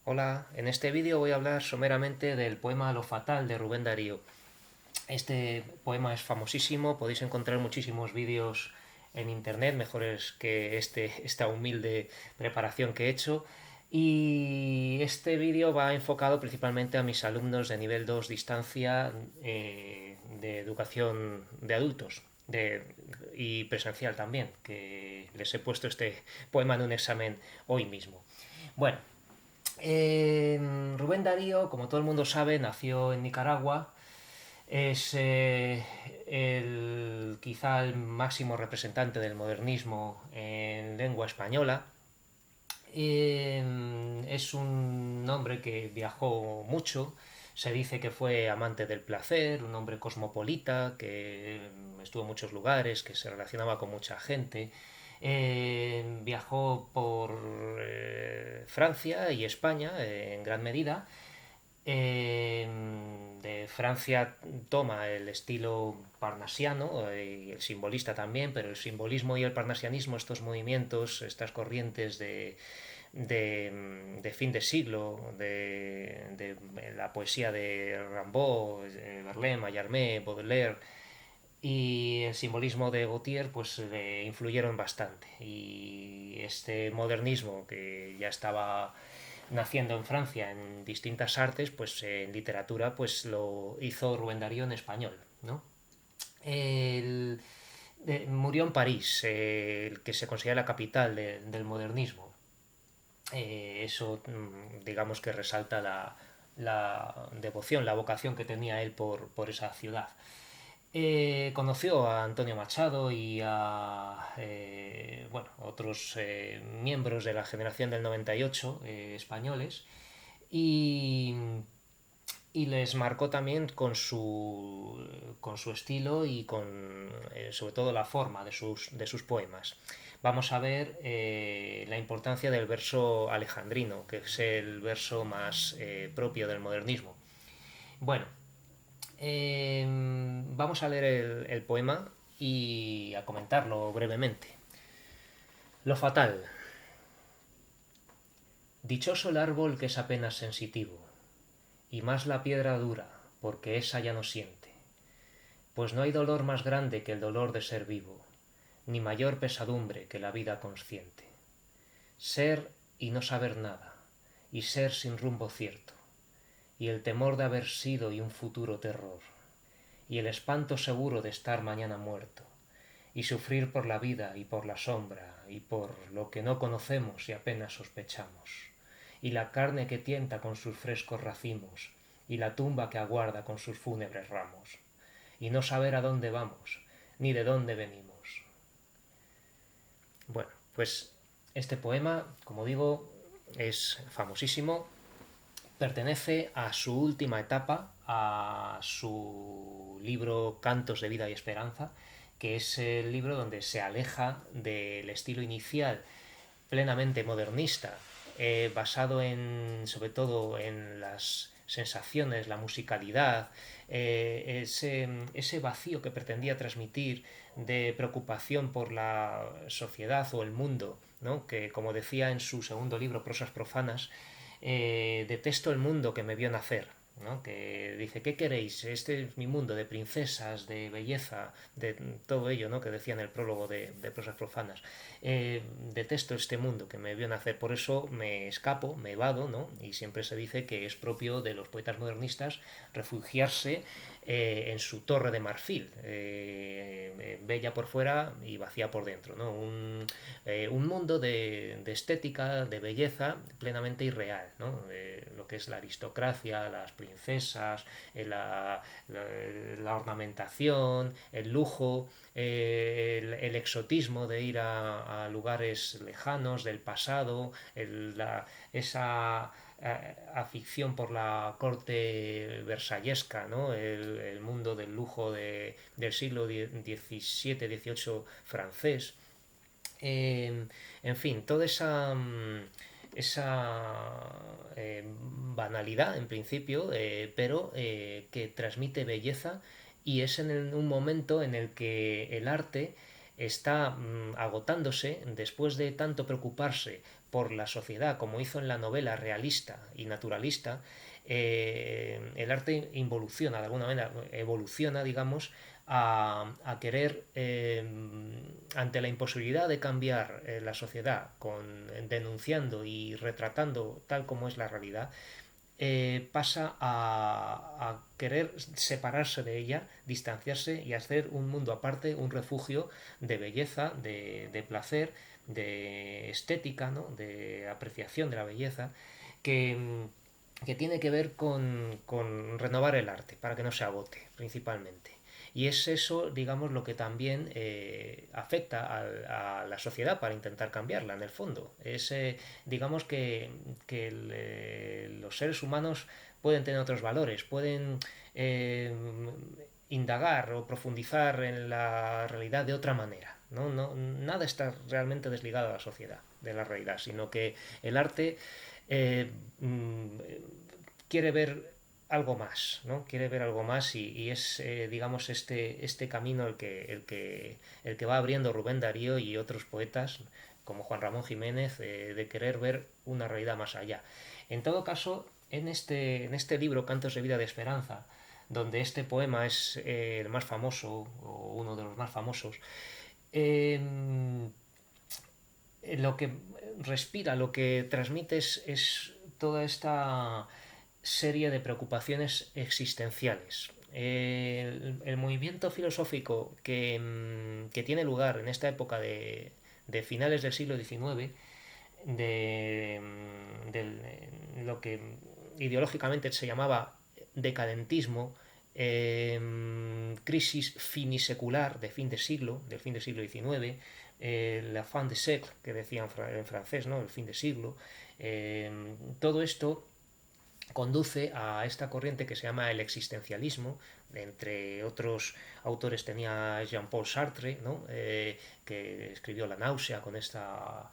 Hola, en este vídeo voy a hablar someramente del poema Lo Fatal de Rubén Darío. Este poema es famosísimo, podéis encontrar muchísimos vídeos en internet, mejores que esta humilde preparación que he hecho. Y este vídeo va enfocado principalmente a mis alumnos de nivel 2 distancia de educación de adultos y presencial también, que les he puesto este poema en un examen hoy mismo. Bueno, Rubén Darío, como todo el mundo sabe, nació en Nicaragua. Es quizá el máximo representante del modernismo en lengua española. Es un hombre que viajó mucho. Se dice que fue amante del placer, un hombre cosmopolita, que estuvo en muchos lugares, que se relacionaba con mucha gente. Viajó por Francia y España en gran medida. De Francia toma el estilo parnasiano y el simbolista también, pero el simbolismo y el parnasianismo, estos movimientos, estas corrientes de fin de siglo, de la poesía de Rimbaud, Verlaine, Mallarmé, Baudelaire, y el simbolismo de Gautier pues le influyeron bastante, y este modernismo que ya estaba naciendo en Francia en distintas artes, pues en literatura pues lo hizo Rubén Darío en español, ¿no? El, Murió en París, el que se considera la capital del modernismo. Eso digamos que resalta la devoción, la vocación que tenía él por esa ciudad. Conoció a Antonio Machado y a bueno, otros miembros de la generación del 98 españoles, y, y les marcó también con su estilo y con sobre todo la forma de sus poemas. Vamos a ver la importancia del verso alejandrino, que es el verso más propio del modernismo. Bueno, vamos a leer el poema y a comentarlo brevemente. Lo fatal. Dichoso el árbol que es apenas sensitivo, y más la piedra dura, porque esa ya no siente. Pues no hay dolor más grande que el dolor de ser vivo, ni mayor pesadumbre que la vida consciente. Ser y no saber nada, y ser sin rumbo cierto, y el temor de haber sido y un futuro terror, y el espanto seguro de estar mañana muerto, y sufrir por la vida y por la sombra y por lo que no conocemos y apenas sospechamos, y la carne que tienta con sus frescos racimos, y la tumba que aguarda con sus fúnebres ramos, y no saber a dónde vamos, ni de dónde venimos. Bueno, pues este poema, como digo, es famosísimo, pertenece a su última etapa, a su libro Cantos de Vida y Esperanza, que es el libro donde se aleja del estilo inicial plenamente modernista, basado sobre todo en las sensaciones, la musicalidad, ese vacío que pretendía transmitir de preocupación por la sociedad o el mundo, ¿no? Que, como decía en su segundo libro, Prosas Profanas, detesto el mundo que me vio nacer, ¿no? Que dice, ¿qué queréis? Este es mi mundo de princesas, de belleza, de todo ello, ¿no? Que decía en el prólogo de Prosas Profanas. Detesto este mundo que me vio nacer, por eso me escapo, me evado, ¿no? Y siempre se dice que es propio de los poetas modernistas refugiarse en su torre de marfil, bella por fuera y vacía por dentro, ¿no? Un mundo de estética, de belleza plenamente irreal, ¿no? Lo que es la aristocracia, las princesas, la ornamentación, el lujo, el exotismo de ir a lugares lejanos del pasado, esa afición por la corte versallesca, ¿no? El mundo del lujo del siglo XVII, XVIII francés. En fin, toda esa banalidad en principio, pero que transmite belleza, y es en un momento en el que el arte está agotándose después de tanto preocuparse por la sociedad como hizo en la novela realista y naturalista. El arte involuciona, de alguna manera, evoluciona, digamos, a querer, ante la imposibilidad de cambiar la sociedad, denunciando y retratando tal como es la realidad, pasa a querer separarse de ella, distanciarse y hacer un mundo aparte, un refugio de belleza, de placer, de estética, ¿no? De apreciación de la belleza, que, que tiene que ver con renovar el arte, para que no se agote, principalmente. Y es eso, digamos, lo que también afecta a la sociedad para intentar cambiarla, en el fondo. Es, digamos, que los seres humanos pueden tener otros valores, pueden eh, indagar o profundizar en la realidad de otra manera. ¿No? No, nada está realmente desligado a la sociedad, de la realidad, sino que el arte eh, mm, quiere ver algo más, ¿no? Quiere ver algo más y es, digamos, este camino el que va abriendo Rubén Darío y otros poetas como Juan Ramón Jiménez, de querer ver una realidad más allá. En todo caso, en este libro, Cantos de Vida de Esperanza, donde este poema es el más famoso, o uno de los más famosos, eh, lo que respira, lo que transmite es toda esta serie de preocupaciones existenciales. El movimiento filosófico que tiene lugar en esta época de finales del siglo XIX, de lo que ideológicamente se llamaba decadentismo, crisis finisecular de fin de siglo, del fin del siglo XIX, la fin de siècle, que decían en francés, ¿no? El fin de siglo. Todo esto conduce a esta corriente que se llama el existencialismo. Entre otros autores tenía Jean-Paul Sartre, ¿no? Que escribió La náusea con esta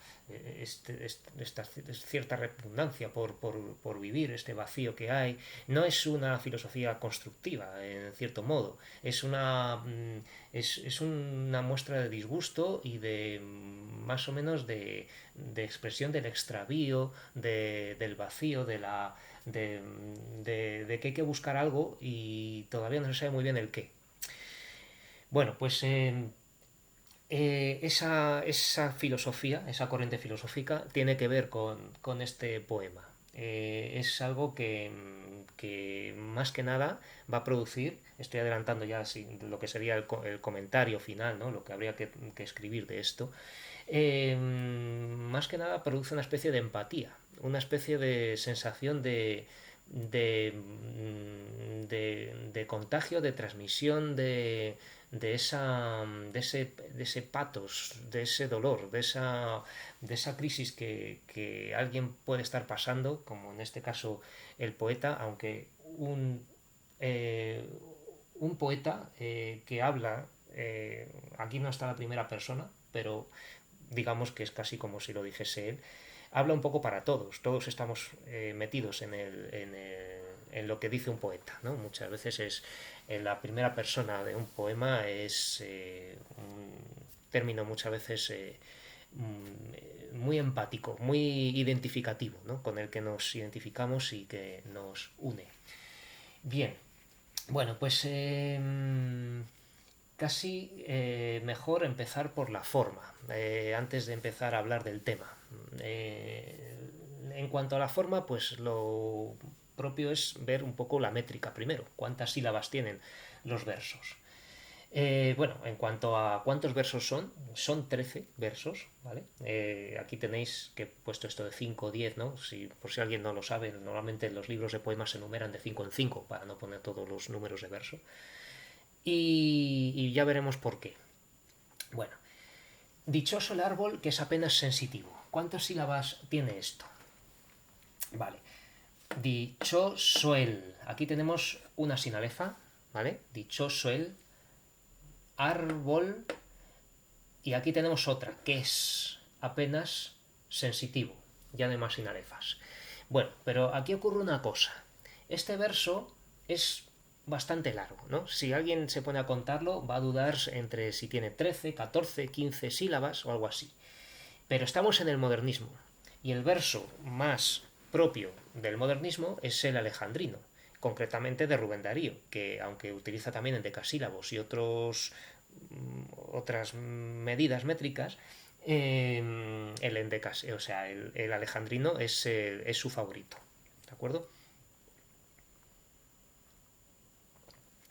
cierta repugnancia por vivir, este vacío que hay. No es una filosofía constructiva, en cierto modo. Es una muestra de disgusto y de más o menos de expresión del extravío, del vacío, de que hay que buscar algo y todavía no se sabe muy bien el qué. Bueno, pues esa filosofía, esa corriente filosófica, tiene que ver con este poema. Es algo que más que nada va a producir, estoy adelantando ya lo que sería el comentario final, ¿no? Lo que habría que escribir de esto, más que nada produce una especie de empatía, una especie de sensación de contagio, de transmisión de ese patos, de ese dolor, de esa crisis que alguien puede estar pasando, como en este caso el poeta, aunque un poeta que habla, aquí no está la primera persona, pero digamos que es casi como si lo dijese él, habla un poco para todos. Todos estamos metidos en lo que dice un poeta, ¿no? Muchas veces la primera persona de un poema es un término muchas veces muy empático, muy identificativo, ¿no? Con el que nos identificamos y que nos une. Bien, bueno, pues casi mejor empezar por la forma, antes de empezar a hablar del tema. En cuanto a la forma, pues lo propio es ver un poco la métrica primero, cuántas sílabas tienen los versos. Bueno, en cuanto a cuántos versos son 13 versos, ¿vale? Aquí tenéis que he puesto esto de 5 o 10, ¿no? Por si alguien no lo sabe, normalmente los libros de poemas se numeran de 5 en 5 para no poner todos los números de verso. Y ya veremos por qué. Bueno, dichoso el árbol que es apenas sensitivo. ¿Cuántas sílabas tiene esto? Vale. Dichoso el. Aquí tenemos una sinalefa, ¿vale? Dichoso el árbol. Y aquí tenemos otra, que es apenas sensitivo. Ya no hay más sinalefas. Bueno, pero aquí ocurre una cosa. Este verso es bastante largo, ¿no? Si alguien se pone a contarlo, va a dudar entre si tiene 13, 14, 15 sílabas o algo así. Pero estamos en el modernismo, y el verso más propio del modernismo es el alejandrino, concretamente de Rubén Darío, que aunque utiliza también endecasílabos y otras medidas métricas, o sea, el alejandrino es su favorito. ¿De acuerdo?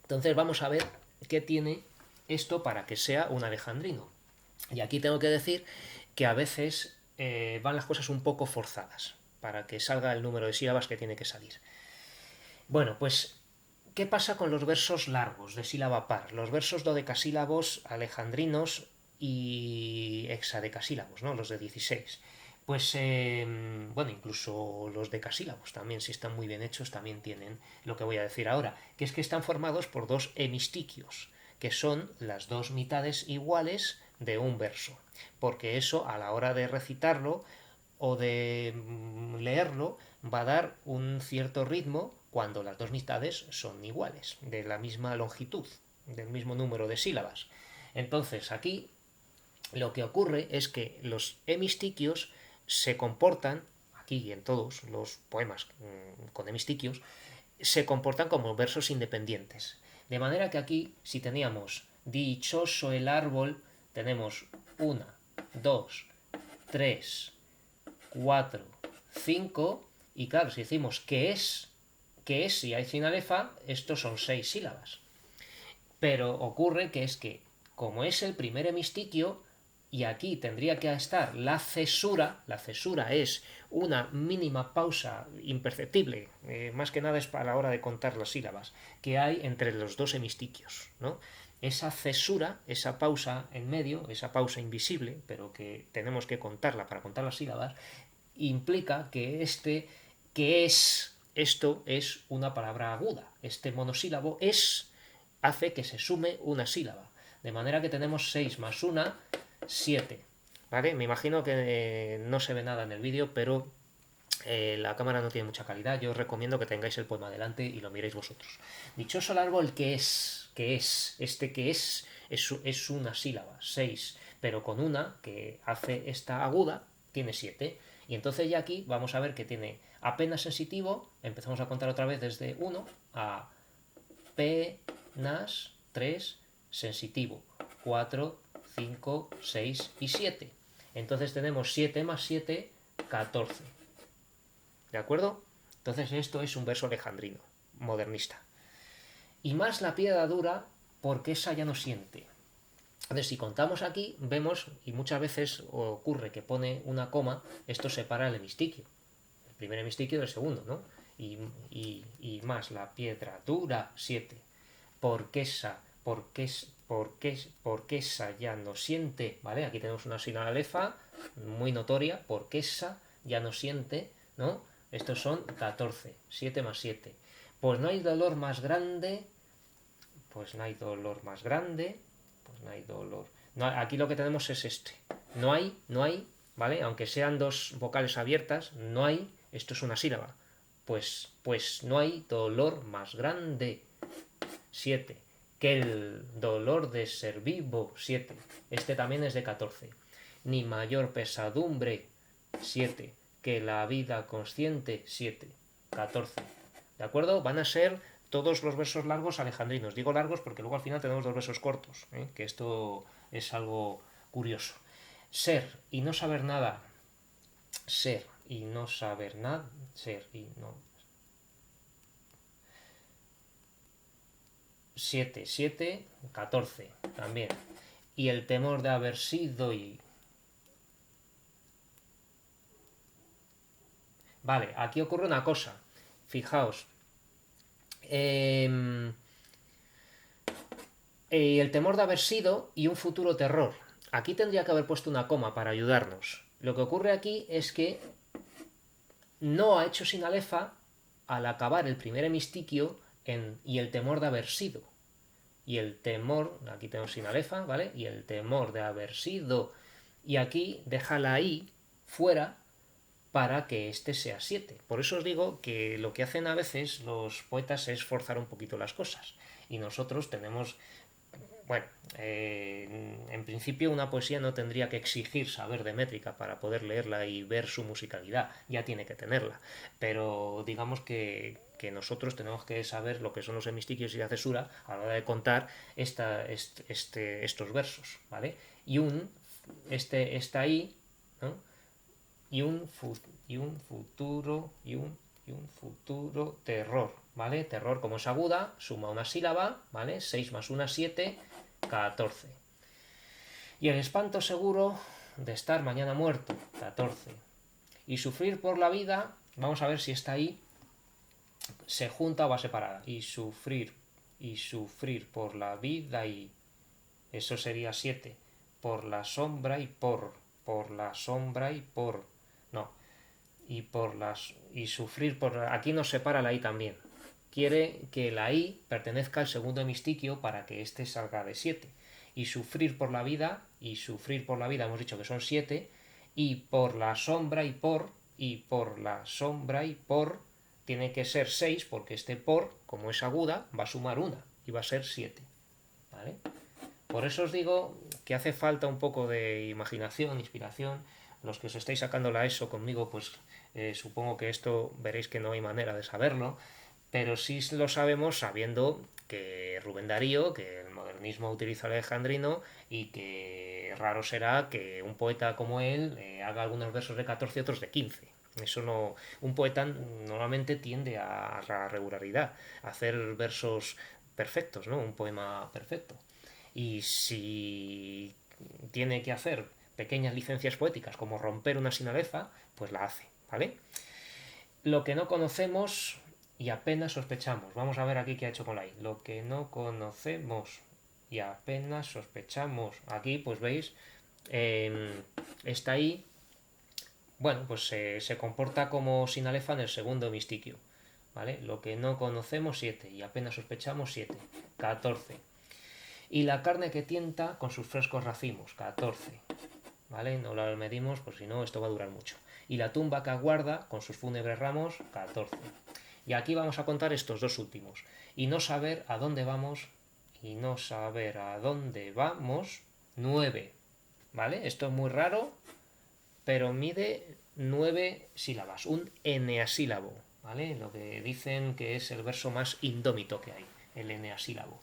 Entonces vamos a ver qué tiene esto para que sea un alejandrino. Y aquí tengo que decir que a veces van las cosas un poco forzadas para que salga el número de sílabas que tiene que salir. Bueno, pues, ¿qué pasa con los versos largos de sílaba par? Los versos dodecasílabos alejandrinos y hexadecasílabos, ¿no? Los de 16. Pues, bueno, incluso los decasílabos también, si están muy bien hechos, también tienen lo que voy a decir ahora, que es que están formados por dos hemistiquios, que son las dos mitades iguales de un verso, porque eso a la hora de recitarlo o de leerlo va a dar un cierto ritmo cuando las dos mitades son iguales, de la misma longitud, del mismo número de sílabas. Entonces aquí lo que ocurre es que los hemistiquios se comportan, aquí y en todos los poemas con hemistiquios, se comportan como versos independientes. De manera que aquí, si teníamos dichoso el árbol, tenemos una, dos, tres, 4, 5, y claro, si decimos que es, si hay sin alefa, estos son 6 sílabas. Pero ocurre que es que, como es el primer hemistiquio, y aquí tendría que estar la cesura es una mínima pausa imperceptible, más que nada es para la hora de contar las sílabas, que hay entre los dos hemistiquios, ¿no? Esa cesura, esa pausa en medio, esa pausa invisible, pero que tenemos que contarla para contar las sílabas, implica que esto es una palabra aguda. Este monosílabo hace que se sume una sílaba. De manera que tenemos 6 más 1, 7. ¿Vale? Me imagino que no se ve nada en el vídeo, pero la cámara no tiene mucha calidad. Yo os recomiendo que tengáis el poema delante y lo miréis vosotros. Dichoso el árbol es una sílaba, 6, pero con una que hace esta aguda, tiene 7. Y entonces ya aquí vamos a ver que tiene apenas sensitivo, empezamos a contar otra vez desde 1 a penas 3, sensitivo, 4, 5, 6 y 7. Entonces tenemos 7 más 7, 14. ¿De acuerdo? Entonces esto es un verso alejandrino, modernista. Y más la piedra dura, porque esa ya no siente. Entonces, si contamos aquí, vemos, y muchas veces ocurre que pone una coma, esto separa el hemistiquio. El primer hemistiquio del segundo, ¿no? Y más la piedra dura, 7. Porque esa ya no siente, ¿vale? Aquí tenemos una sílaba alefa muy notoria, porque esa ya no siente, ¿no? Estos son 14, 7 más 7. Pues no hay dolor más grande, pues no hay dolor más grande, pues no hay dolor. No, aquí lo que tenemos es este. No hay, ¿vale? Aunque sean dos vocales abiertas, no hay, esto es una sílaba. Pues no hay dolor más grande. 7. Que el dolor de ser vivo, 7. Este también es de 14. Ni mayor pesadumbre, 7. Que la vida consciente, 7. 14. ¿De acuerdo? Van a ser todos los versos largos alejandrinos. Digo largos porque luego al final tenemos dos versos cortos, que esto es algo curioso. Ser y no saber nada. Ser y no saber nada. Ser y no. 7, 7, 14 también. Y el temor de haber sido y... Vale, aquí ocurre una cosa. Fijaos. El temor de haber sido y un futuro terror. Aquí tendría que haber puesto una coma para ayudarnos. Lo que ocurre aquí es que no ha hecho sin alefa al acabar el primer hemistiquio y el temor de haber sido. Y el temor, aquí tenemos sin alefa, ¿vale? Y el temor de haber sido. Y aquí deja la i fuera para que este sea 7. Por eso os digo que lo que hacen a veces los poetas es forzar un poquito las cosas. Y nosotros tenemos, bueno, en principio una poesía no tendría que exigir saber de métrica para poder leerla y ver su musicalidad, ya tiene que tenerla. Pero digamos que nosotros tenemos que saber lo que son los hemistiquios y la cesura a la hora de contar estos versos, ¿vale? Y está ahí, ¿no? Y un futuro terror, ¿vale? Terror como es aguda, suma una sílaba, ¿vale? 6 más 1, 7, 14. Y el espanto seguro de estar mañana muerto, 14. Y sufrir por la vida, vamos a ver si está ahí, se junta o va separada. Y sufrir por la vida y eso sería 7. Por la sombra y por la sombra y por, no, y sufrir por, aquí nos separa la i también. Quiere que la i pertenezca al segundo hemistiquio para que éste salga de 7. Y sufrir por la vida hemos dicho que son 7, y por la sombra y por la sombra y por tiene que ser 6 porque este por, como es aguda, va a sumar una y va a ser 7, ¿vale? Por eso os digo que hace falta un poco de imaginación, inspiración. Los que os estáis sacando la ESO conmigo, pues supongo que esto veréis que no hay manera de saberlo, pero sí lo sabemos sabiendo que Rubén Darío, que el modernismo utiliza el alejandrino y que raro será que un poeta como él haga algunos versos de 14 y otros de 15. Eso no. Un poeta normalmente tiende a la regularidad, a hacer versos perfectos, ¿no? Un poema perfecto. Y si tiene que hacer pequeñas licencias poéticas como romper una sinaleza, pues la hace, ¿vale? Lo que no conocemos y apenas sospechamos. Vamos a ver aquí qué ha hecho con la i. Lo que no conocemos y apenas sospechamos. Aquí, pues veis, está ahí. Bueno, pues se comporta como sinalefa en el segundo hemistiquio, ¿vale? Lo que no conocemos, 7. Y apenas sospechamos, 7. 14. Y la carne que tienta con sus frescos racimos, 14. ¿Vale? No la medimos, pues si no, esto va a durar mucho. Y la tumba que aguarda con sus fúnebres ramos, 14. Y aquí vamos a contar estos dos últimos. Y no saber a dónde vamos, 9. ¿Vale? Esto es muy raro, pero mide 9 sílabas, un eneasílabo, ¿vale? Lo que dicen que es el verso más indómito que hay, el eneasílabo.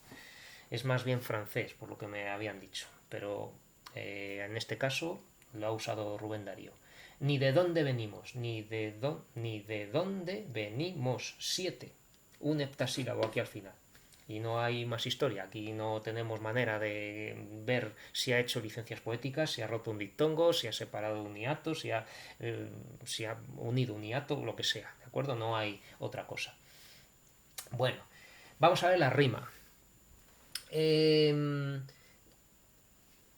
Es más bien francés, por lo que me habían dicho, pero en este caso lo ha usado Rubén Darío. Ni de dónde venimos, ni de dónde venimos, 7. Un heptasílabo aquí al final. Y no hay más historia. Aquí no tenemos manera de ver si ha hecho licencias poéticas, si ha roto un dictongo, si ha separado un hiato, si ha unido un hiato, lo que sea. ¿De acuerdo? No hay otra cosa. Bueno, vamos a ver la rima.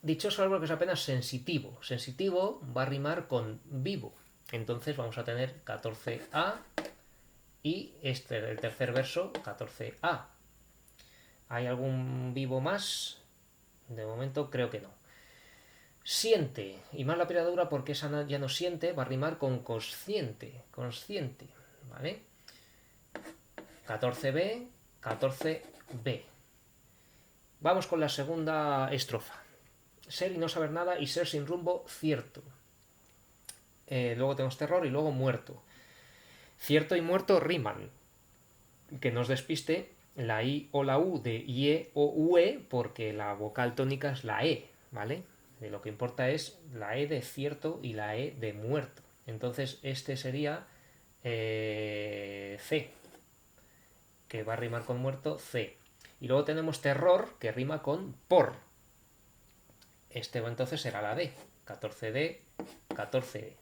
Dichoso árbol que es apenas sensitivo. Sensitivo va a rimar con vivo. Entonces vamos a tener 14A y el tercer verso 14A. ¿Hay algún vivo más? De momento creo que no. Siente, y más la piradura porque esa ya no siente, va a rimar con consciente. Consciente, ¿vale? 14B, 14B. Vamos con la segunda estrofa. Ser y no saber nada y ser sin rumbo, cierto. Luego tenemos terror y luego muerto. Cierto y muerto riman. Que nos despiste la I o la U de IE o UE porque la vocal tónica es la E, ¿vale? Lo que importa es la E de cierto y la E de muerto. Entonces este sería C, que va a rimar con muerto, C. Y luego tenemos terror, que rima con por. Este entonces será la D, 14D, 14E.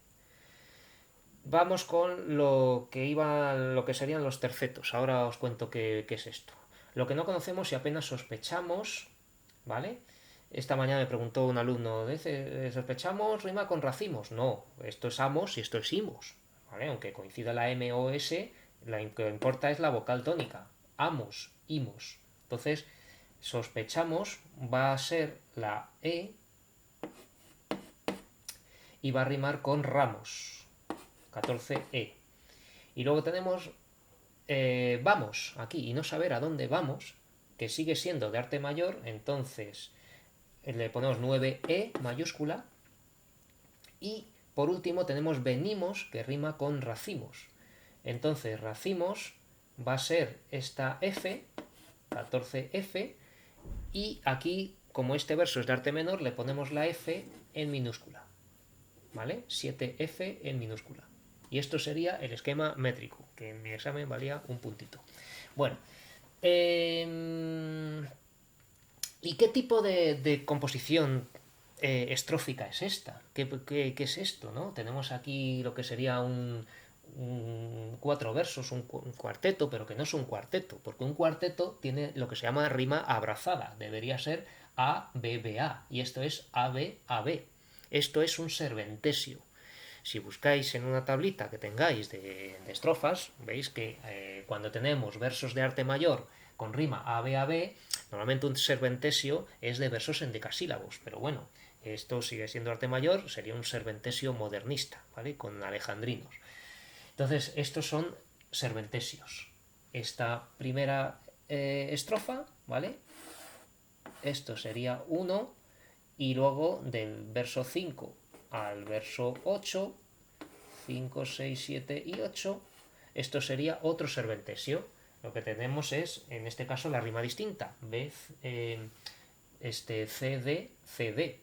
Vamos con lo que serían los tercetos. Ahora os cuento qué es esto. Lo que no conocemos y apenas sospechamos, ¿vale? Esta mañana me preguntó un alumno, ¿sospechamos rima con racimos? No, esto es amos y esto es imos, ¿vale? Aunque coincida la M o S, lo que importa es la vocal tónica. Amos, imos. Entonces, sospechamos va a ser la E y va a rimar con ramos. 14E. Y luego tenemos vamos aquí y no saber a dónde vamos, que sigue siendo de arte mayor, entonces le ponemos 9E mayúscula. Y por último tenemos venimos, que rima con racimos. Entonces racimos va a ser esta F, 14F, y aquí, como este verso es de arte menor, le ponemos la F en minúscula. ¿Vale? 7F en minúscula. Y esto sería el esquema métrico, que en mi examen valía un puntito. Bueno, ¿y qué tipo de composición estrófica es esta? ¿Qué es esto? ¿No? Tenemos aquí lo que sería cuatro versos, un cuarteto, pero que no es un cuarteto, porque un cuarteto tiene lo que se llama rima abrazada, debería ser A, B, B, A, y esto es A, B, A, B. Esto es un serventesio. Si buscáis en una tablita que tengáis de estrofas, veis que cuando tenemos versos de arte mayor con rima A, B, A, B, normalmente un serventesio es de versos en decasílabos, pero bueno, esto sigue siendo arte mayor, sería un serventesio modernista, ¿vale? Con alejandrinos. Entonces, estos son serventesios. Esta primera estrofa, ¿vale? Esto sería 1, y luego del verso 5 al verso 8, 5, 6, 7 y 8, esto sería otro serventesio. Lo que tenemos es, en este caso, la rima distinta. B, CD, CD.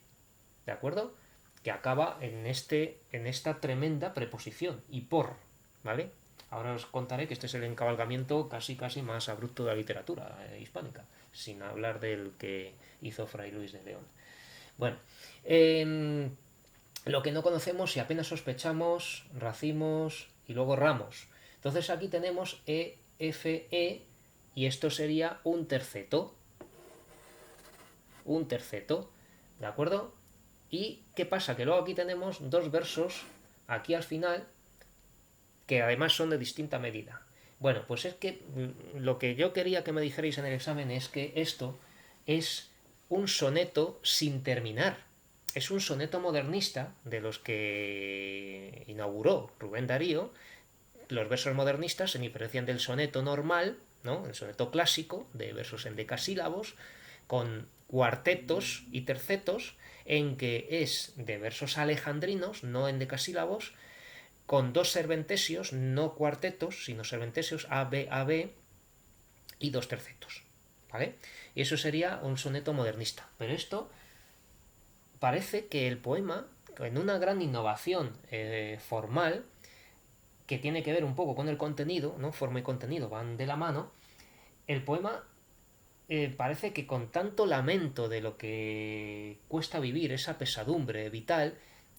¿De acuerdo? Que acaba en esta tremenda preposición. Y por. ¿Vale? Ahora os contaré que este es el encabalgamiento casi más abrupto de la literatura hispánica. Sin hablar del que hizo Fray Luis de León. Bueno, lo que no conocemos y apenas sospechamos, racimos y luego ramos. Entonces aquí tenemos E, F, E, y esto sería un terceto. Un terceto, ¿de acuerdo? ¿Y qué pasa? Que luego aquí tenemos dos versos, aquí al final, que además son de distinta medida. Bueno, pues es que lo que yo quería que me dijerais en el examen es que esto es un soneto sin terminar. Es un soneto modernista de los que inauguró Rubén Darío. Los versos modernistas se diferencian del soneto normal, ¿no? El soneto clásico, de versos en decasílabos, con cuartetos y tercetos, en que es de versos alejandrinos, no en decasílabos, con dos serventesios, no cuartetos, sino serventesios A, B, A, B, y dos tercetos. ¿Vale? Y eso sería un soneto modernista. Pero esto parece que el poema, en una gran innovación formal, que tiene que ver un poco con el contenido, ¿no? Forma y contenido van de la mano, el poema parece que con tanto lamento de lo que cuesta vivir, esa pesadumbre vital,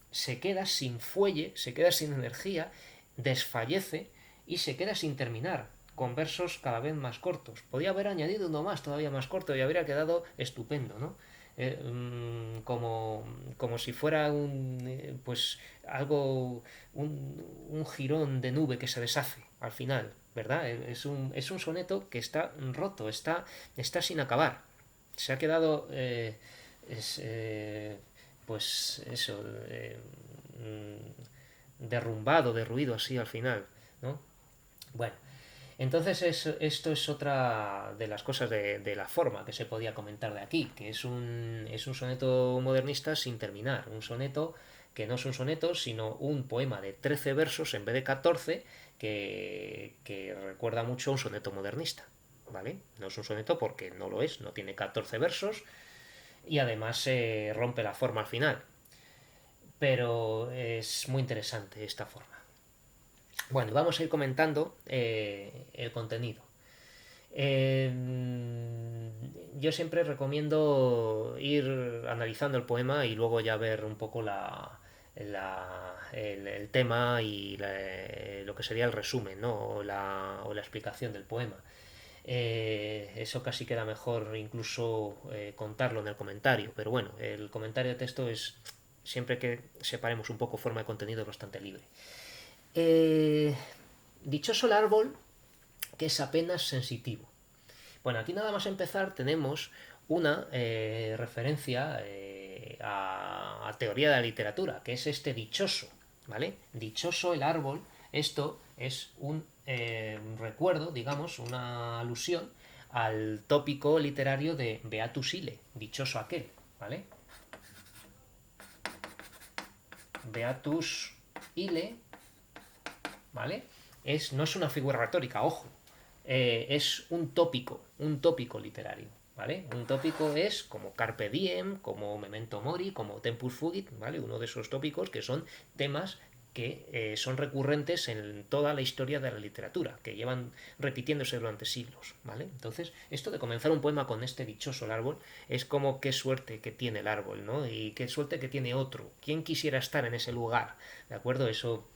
se queda sin fuelle, se queda sin energía, desfallece y se queda sin terminar, con versos cada vez más cortos. Podía haber añadido uno más, todavía más corto, y habría quedado estupendo, ¿no? Como si fuera pues algo, un jirón de nube que se deshace al final, ¿verdad? Es un soneto que está roto, está sin acabar. Se ha quedado, pues eso, derrumbado, derruido así al final, ¿no? Bueno, entonces esto es otra de las cosas de la forma que se podía comentar de aquí, que es un soneto modernista sin terminar, un soneto que no es un soneto, sino un poema de 13 versos en vez de 14, que recuerda mucho a un soneto modernista, ¿vale? No es un soneto porque no lo es, no tiene 14 versos y además se rompe la forma al final. Pero es muy interesante esta forma. Bueno, vamos a ir comentando el contenido. Yo siempre recomiendo ir analizando el poema y luego ya ver un poco el tema y lo que sería el resumen, ¿no? o la explicación del poema. Eso casi queda mejor incluso contarlo en el comentario, pero bueno, el comentario de texto es siempre que separemos un poco forma de contenido bastante libre. Dichoso el árbol que es apenas sensitivo. Bueno, aquí nada más empezar tenemos una referencia a teoría de la literatura, que es este dichoso, ¿vale? Dichoso el árbol, esto es un recuerdo, digamos, una alusión al tópico literario de Beatus Ille, dichoso aquel, ¿vale? Beatus Ille, ¿vale? No es una figura retórica, ojo, es un tópico literario, ¿vale? Un tópico es como Carpe Diem, como Memento Mori, como Tempus Fugit, ¿vale? Uno de esos tópicos que son temas que son recurrentes en toda la historia de la literatura, que llevan repitiéndose durante siglos, ¿vale? Entonces, esto de comenzar un poema con este dichoso el árbol es como qué suerte que tiene el árbol, ¿no? Y qué suerte que tiene otro. ¿Quién quisiera estar en ese lugar? ¿De acuerdo? Eso...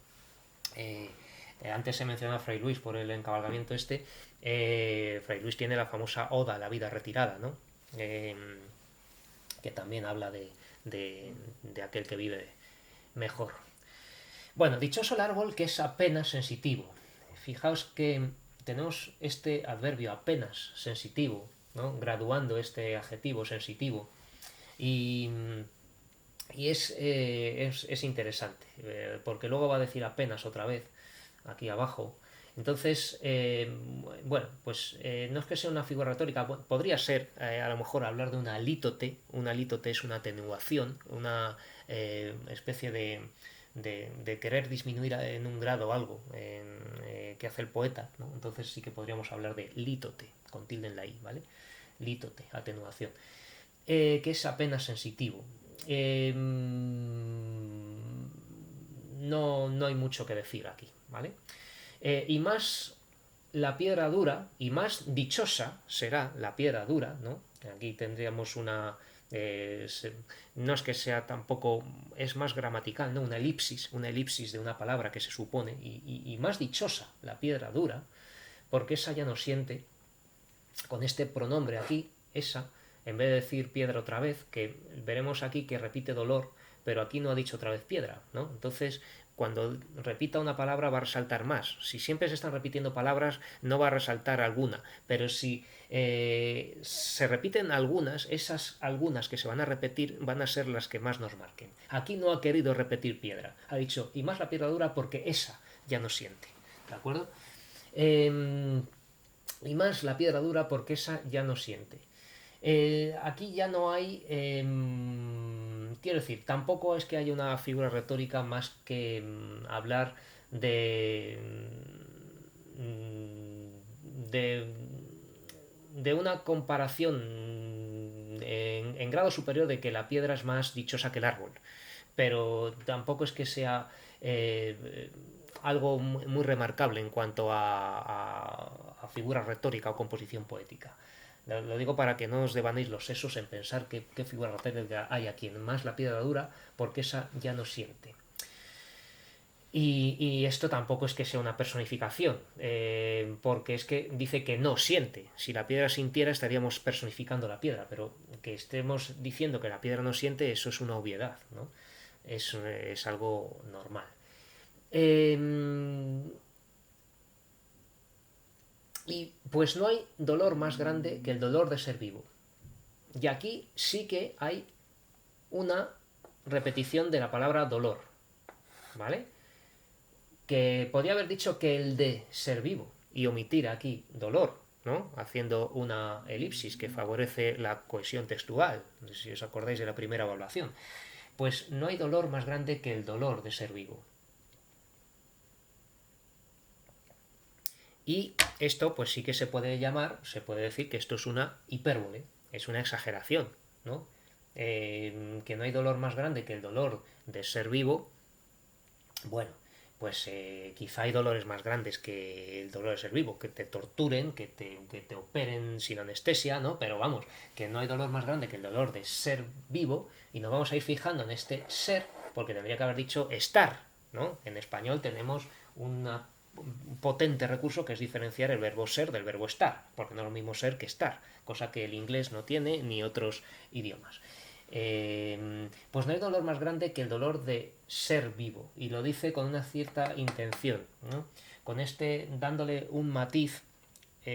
antes se mencionaba a Fray Luis por el encabalgamiento este. Fray Luis tiene la famosa Oda a la vida retirada, ¿no? Que también habla de aquel que vive mejor. Bueno, dichoso el árbol que es apenas sensitivo. Fijaos que tenemos este adverbio apenas sensitivo, ¿no? Graduando este adjetivo sensitivo. Y es interesante, porque luego va a decir apenas otra vez, aquí abajo. Entonces, bueno, pues no es que sea una figura retórica, podría ser a lo mejor hablar de una lítote. Una lítote es una atenuación, una especie de querer disminuir en un grado algo que hace el poeta, ¿no? Entonces sí que podríamos hablar de lítote, con tilde en la i, ¿vale? Lítote, atenuación, que es apenas sensitivo. No hay mucho que decir aquí, ¿vale? Y más la piedra dura, y más dichosa será la piedra dura, ¿no? Aquí tendríamos una... no es que sea tampoco... es más gramatical, ¿no? Una elipsis de una palabra que se supone, y más dichosa la piedra dura, porque esa ya no siente, con este pronombre aquí, esa, en vez de decir piedra otra vez, que veremos aquí que repite dolor, pero aquí no ha dicho otra vez piedra, ¿no? Entonces, cuando repita una palabra va a resaltar más. Si siempre se están repitiendo palabras, no va a resaltar alguna, pero si se repiten algunas, esas algunas que se van a repetir van a ser las que más nos marquen. Aquí no ha querido repetir piedra, ha dicho, y más la piedra dura porque esa ya no siente, ¿de acuerdo? Y más la piedra dura porque esa ya no siente. Aquí ya no hay... quiero decir, tampoco es que haya una figura retórica más que hablar de, de una comparación en grado superior de que la piedra es más dichosa que el árbol. Pero tampoco es que sea algo muy remarcable en cuanto a figura retórica o composición poética. Lo digo para que no os devanéis los sesos en pensar qué figura retórica hay aquí. Más la piedra dura, porque esa ya no siente. Y esto tampoco es que sea una personificación, porque es que dice que no siente. Si la piedra sintiera estaríamos personificando la piedra, pero que estemos diciendo que la piedra no siente, eso es una obviedad, ¿no? Es algo normal. Y pues no hay dolor más grande que el dolor de ser vivo. Y aquí sí que hay una repetición de la palabra dolor, ¿vale? Que podría haber dicho que el de ser vivo y omitir aquí dolor, ¿no? Haciendo una elipsis que favorece la cohesión textual, si os acordáis de la primera evaluación. Pues no hay dolor más grande que el dolor de ser vivo. Y esto pues sí que se puede decir que esto es una hipérbole, es una exageración, ¿no? Que no hay dolor más grande que el dolor de ser vivo. Bueno, pues quizá hay dolores más grandes que el dolor de ser vivo, que te torturen, que te operen sin anestesia, ¿no? Pero vamos, que no hay dolor más grande que el dolor de ser vivo, y nos vamos a ir fijando en este ser, porque tendría que haber dicho estar, ¿no? En español tenemos un potente recurso que es diferenciar el verbo ser del verbo estar, porque no es lo mismo ser que estar, cosa que el inglés no tiene ni otros idiomas. Pues no hay dolor más grande que el dolor de ser vivo, y lo dice con una cierta intención, ¿no? Con dándole un matiz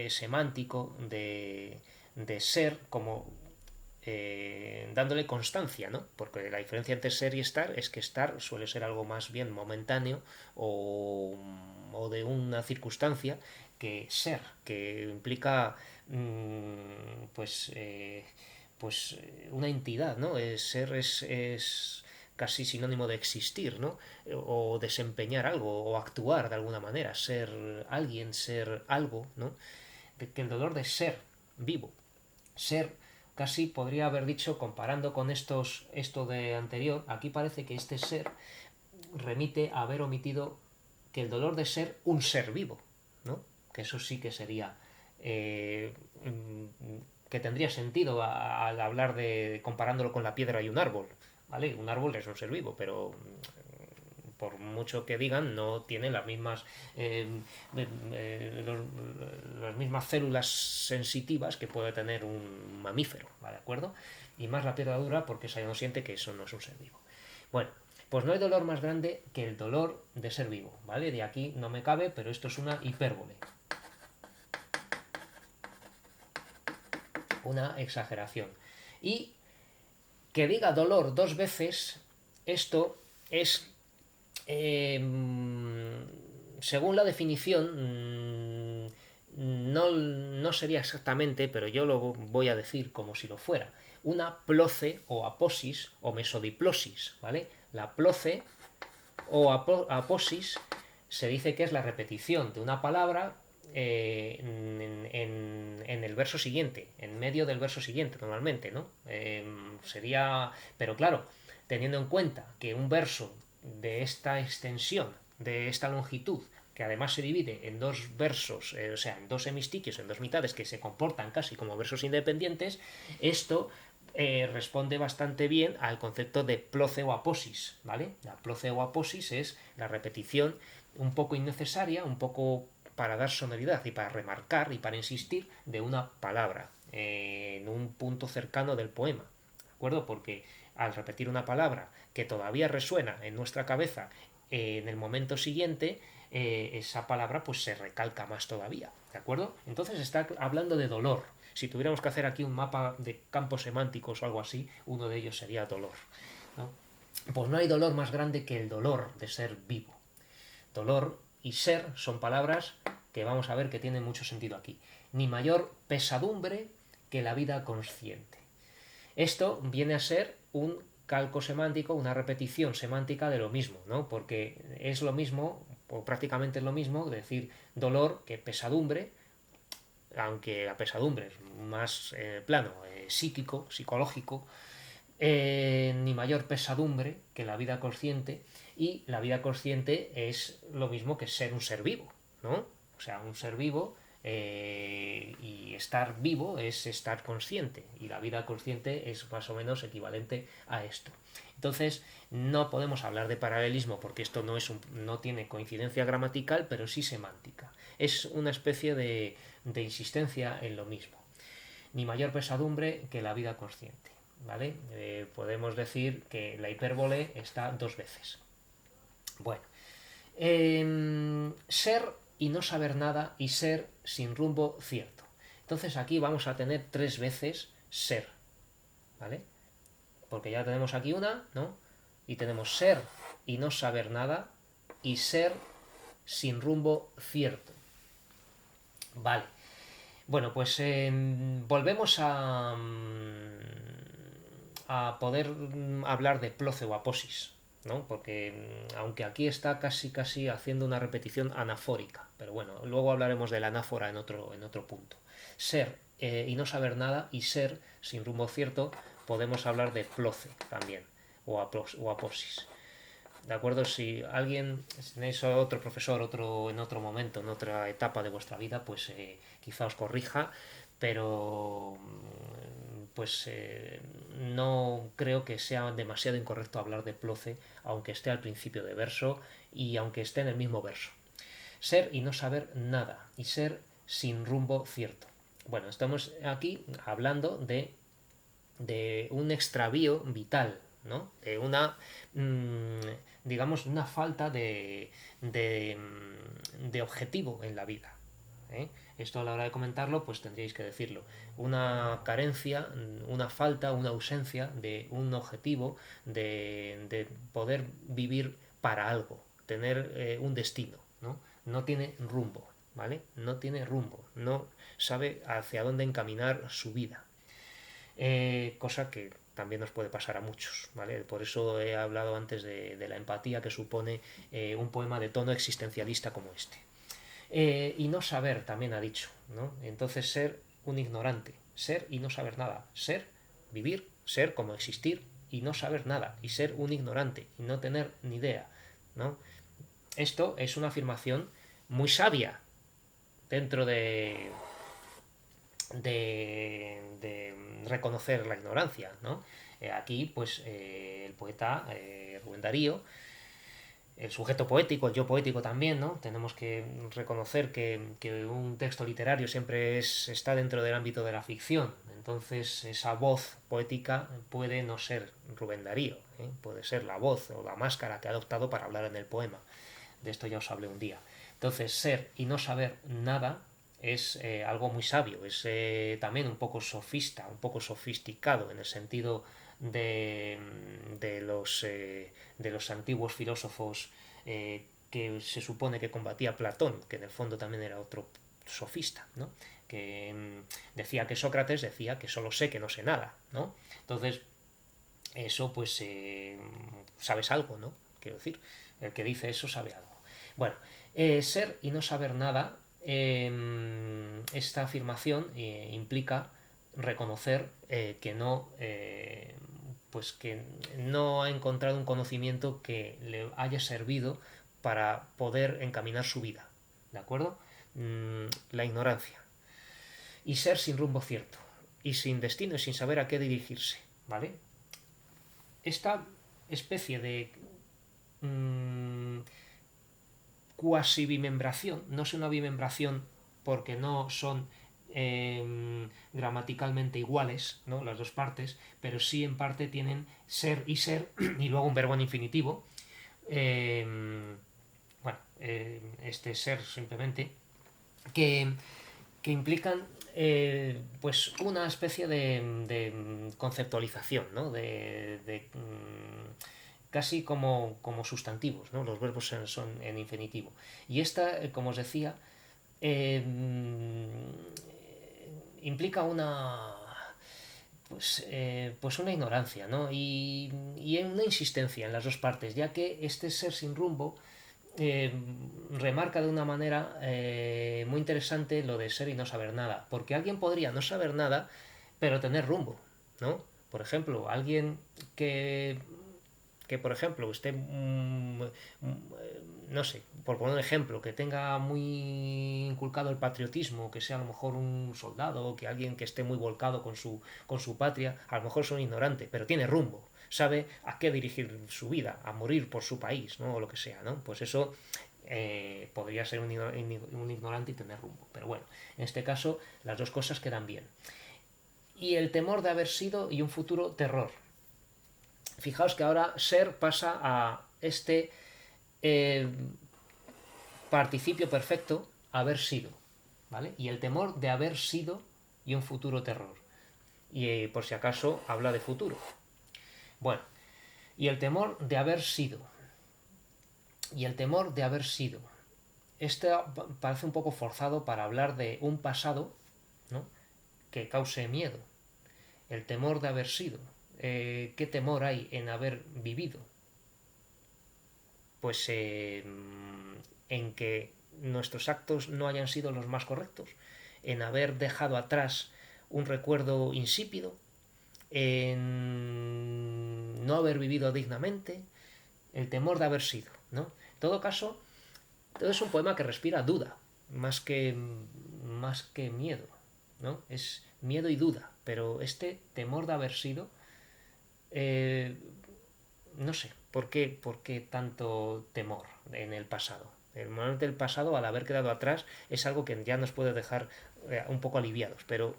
semántico de ser como dándole constancia, ¿no? Porque la diferencia entre ser y estar es que estar suele ser algo más bien momentáneo o de una circunstancia que ser, que implica pues, una entidad, ¿no? Ser es casi sinónimo de existir, ¿no? O desempeñar algo, o actuar de alguna manera, ser alguien, ser algo, ¿no? Que el dolor de ser vivo, ser, casi podría haber dicho, comparando con esto de anterior, aquí parece que este ser remite a haber omitido que el dolor de ser un ser vivo, ¿no? Que eso sí que sería que tendría sentido al hablar de comparándolo con la piedra y un árbol, ¿vale? Un árbol es un ser vivo, pero por mucho que digan, no tiene las mismas las mismas células sensitivas que puede tener un mamífero, ¿vale? ¿De acuerdo? Y más la piedra dura porque esa no siente que eso no es un ser vivo. Bueno, pues no hay dolor más grande que el dolor de ser vivo, ¿vale? De aquí no me cabe, pero esto es una hipérbole. Una exageración. Y que diga dolor dos veces, esto es, según la definición, no sería exactamente, pero yo lo voy a decir como si lo fuera, una ploce o aposis o mesodiplosis, ¿vale? La ploce o aposis se dice que es la repetición de una palabra en el verso siguiente, en medio del verso siguiente normalmente, ¿no? Sería, pero claro, teniendo en cuenta que un verso de esta extensión, de esta longitud, que además se divide en dos versos, o sea, en dos hemistiquios, en dos mitades que se comportan casi como versos independientes, esto responde bastante bien al concepto de ploce o aposis, ¿vale? La ploce o aposis es la repetición un poco innecesaria, un poco para dar sonoridad y para remarcar y para insistir de una palabra en un punto cercano del poema, ¿de acuerdo? Porque al repetir una palabra que todavía resuena en nuestra cabeza en el momento siguiente, esa palabra pues se recalca más todavía, ¿de acuerdo? Entonces está hablando de dolor. Si tuviéramos que hacer aquí un mapa de campos semánticos o algo así, uno de ellos sería dolor, ¿no? Pues no hay dolor más grande que el dolor de ser vivo. Dolor y ser son palabras que vamos a ver que tienen mucho sentido aquí. Ni mayor pesadumbre que la vida consciente. Esto viene a ser un calco semántico, una repetición semántica de lo mismo, ¿no? Porque es lo mismo, o prácticamente es lo mismo, decir dolor que pesadumbre, aunque la pesadumbre es más plano psíquico, psicológico, ni mayor pesadumbre que la vida consciente, y la vida consciente es lo mismo que ser un ser vivo, ¿no? O sea, un ser vivo y estar vivo es estar consciente, y la vida consciente es más o menos equivalente a esto. Entonces, no podemos hablar de paralelismo porque esto no tiene coincidencia gramatical, pero sí semántica. Es una especie de insistencia en lo mismo. Ni mayor pesadumbre que la vida consciente, ¿vale? Podemos decir que la hipérbole está dos veces. Bueno, ser y no saber nada y ser sin rumbo cierto. Entonces aquí vamos a tener tres veces ser, ¿vale? Porque ya tenemos aquí una, ¿no? Y tenemos ser y no saber nada y ser sin rumbo cierto. Vale. Bueno, pues volvemos a poder hablar de ploce o aposis, ¿no? Porque aunque aquí está casi haciendo una repetición anafórica, pero bueno, luego hablaremos de la anáfora en otro punto. Ser y no saber nada y ser sin rumbo cierto, podemos hablar de ploce también, o aposis. ¿De acuerdo? Si alguien, si tenéis otro profesor en otro momento, en otra etapa de vuestra vida, pues quizá os corrija, pero pues no creo que sea demasiado incorrecto hablar de ploce, aunque esté al principio de verso y aunque esté en el mismo verso. Ser y no saber nada, y ser sin rumbo cierto. Bueno, estamos aquí hablando de un extravío vital, ¿no? De una, digamos, una falta de objetivo en la vida, ¿eh? Esto a la hora de comentarlo, pues tendríais que decirlo. Una carencia, una falta, una ausencia de un objetivo, de poder vivir para algo, tener un destino, ¿no? No tiene rumbo, ¿vale? No tiene rumbo, no sabe hacia dónde encaminar su vida. Cosa que también nos puede pasar a muchos, ¿vale? Por eso he hablado antes de la empatía que supone un poema de tono existencialista como este. Y no saber, también ha dicho, ¿no? Entonces ser un ignorante, ser y no saber nada, ser, vivir, ser como existir y no saber nada, y ser un ignorante y no tener ni idea, ¿no? Esto es una afirmación muy sabia dentro de reconocer la ignorancia, ¿no? Aquí, pues, el poeta Rubén Darío, el sujeto poético, el yo poético también, ¿no? Tenemos que reconocer que un texto literario siempre está dentro del ámbito de la ficción. Entonces, esa voz poética puede no ser Rubén Darío, ¿eh? Puede ser la voz o la máscara que ha adoptado para hablar en el poema. De esto ya os hablé un día. Entonces, ser y no saber nada es algo muy sabio, es también un poco sofista, un poco sofisticado en el sentido de los antiguos filósofos que se supone que combatía Platón, que en el fondo también era otro sofista, ¿no? Que decía que Sócrates decía que solo sé que no sé nada, ¿no? Entonces, eso pues sabes algo, ¿no? Quiero decir, el que dice eso sabe algo. Bueno, ser y no saber nada, esta afirmación implica reconocer que no pues que no ha encontrado un conocimiento que le haya servido para poder encaminar su vida, ¿de acuerdo? La ignorancia. Y ser sin rumbo cierto, y sin destino y sin saber a qué dirigirse, ¿vale? Esta especie de cuasi bimembración, no es una bimembración porque no son gramaticalmente iguales, ¿no? Las dos partes, pero sí en parte tienen ser y luego un verbo en infinitivo. Este ser simplemente que, que implican pues una especie de conceptualización, ¿no? Casi como sustantivos, ¿no? Los verbos son en infinitivo. Y esta, como os decía, eh, implica pues una ignorancia, ¿no? Y una insistencia en las dos partes, ya que este ser sin rumbo remarca de una manera muy interesante lo de ser y no saber nada, porque alguien podría no saber nada, pero tener rumbo, ¿no? Por ejemplo, alguien que por ejemplo, esté, no sé, por poner un ejemplo, que tenga muy inculcado el patriotismo, que sea a lo mejor un soldado, que alguien que esté muy volcado con su patria, a lo mejor es un ignorante, pero tiene rumbo, sabe a qué dirigir su vida, a morir por su país, ¿no? O lo que sea, ¿no? Pues eso podría ser un ignorante y tener rumbo. Pero bueno, en este caso las dos cosas quedan bien. Y el temor de haber sido y un futuro terror. Fijaos que ahora ser pasa a este eh, participio perfecto, haber sido, ¿vale? Y el temor de haber sido y un futuro terror. Y por si acaso habla de futuro. Bueno, y el temor de haber sido. Y el temor de haber sido. Este parece un poco forzado para hablar de un pasado, ¿no? Que cause miedo. El temor de haber sido. ¿Qué temor hay en haber vivido? Pues en que nuestros actos no hayan sido los más correctos, en haber dejado atrás un recuerdo insípido, en no haber vivido dignamente, el temor de haber sido, ¿no? En todo caso, todo es un poema que respira duda, más que miedo, ¿no? Es miedo y duda, pero este temor de haber sido, eh, no sé, por qué tanto temor en el pasado? El momento del pasado, al haber quedado atrás, es algo que ya nos puede dejar un poco aliviados, pero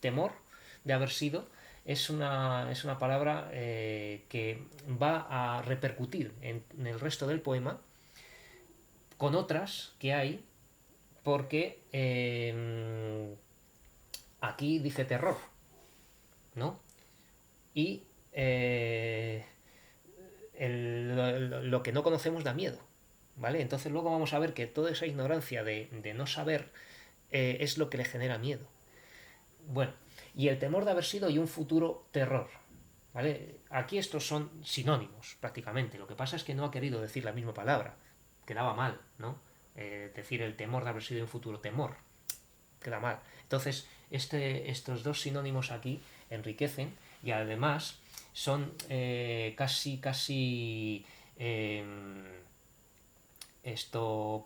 temor de haber sido es una palabra que va a repercutir en el resto del poema con otras que hay porque aquí dice terror, ¿no? Y lo que no conocemos da miedo, ¿vale? Entonces luego vamos a ver que toda esa ignorancia de no saber es lo que le genera miedo. Bueno, y el temor de haber sido y un futuro terror, ¿vale? Aquí estos son sinónimos, prácticamente. Lo que pasa es que no ha querido decir la misma palabra. Quedaba mal, ¿no? Decir el temor de haber sido y un futuro temor. Queda mal. Entonces, estos dos sinónimos aquí enriquecen y además son casi eh,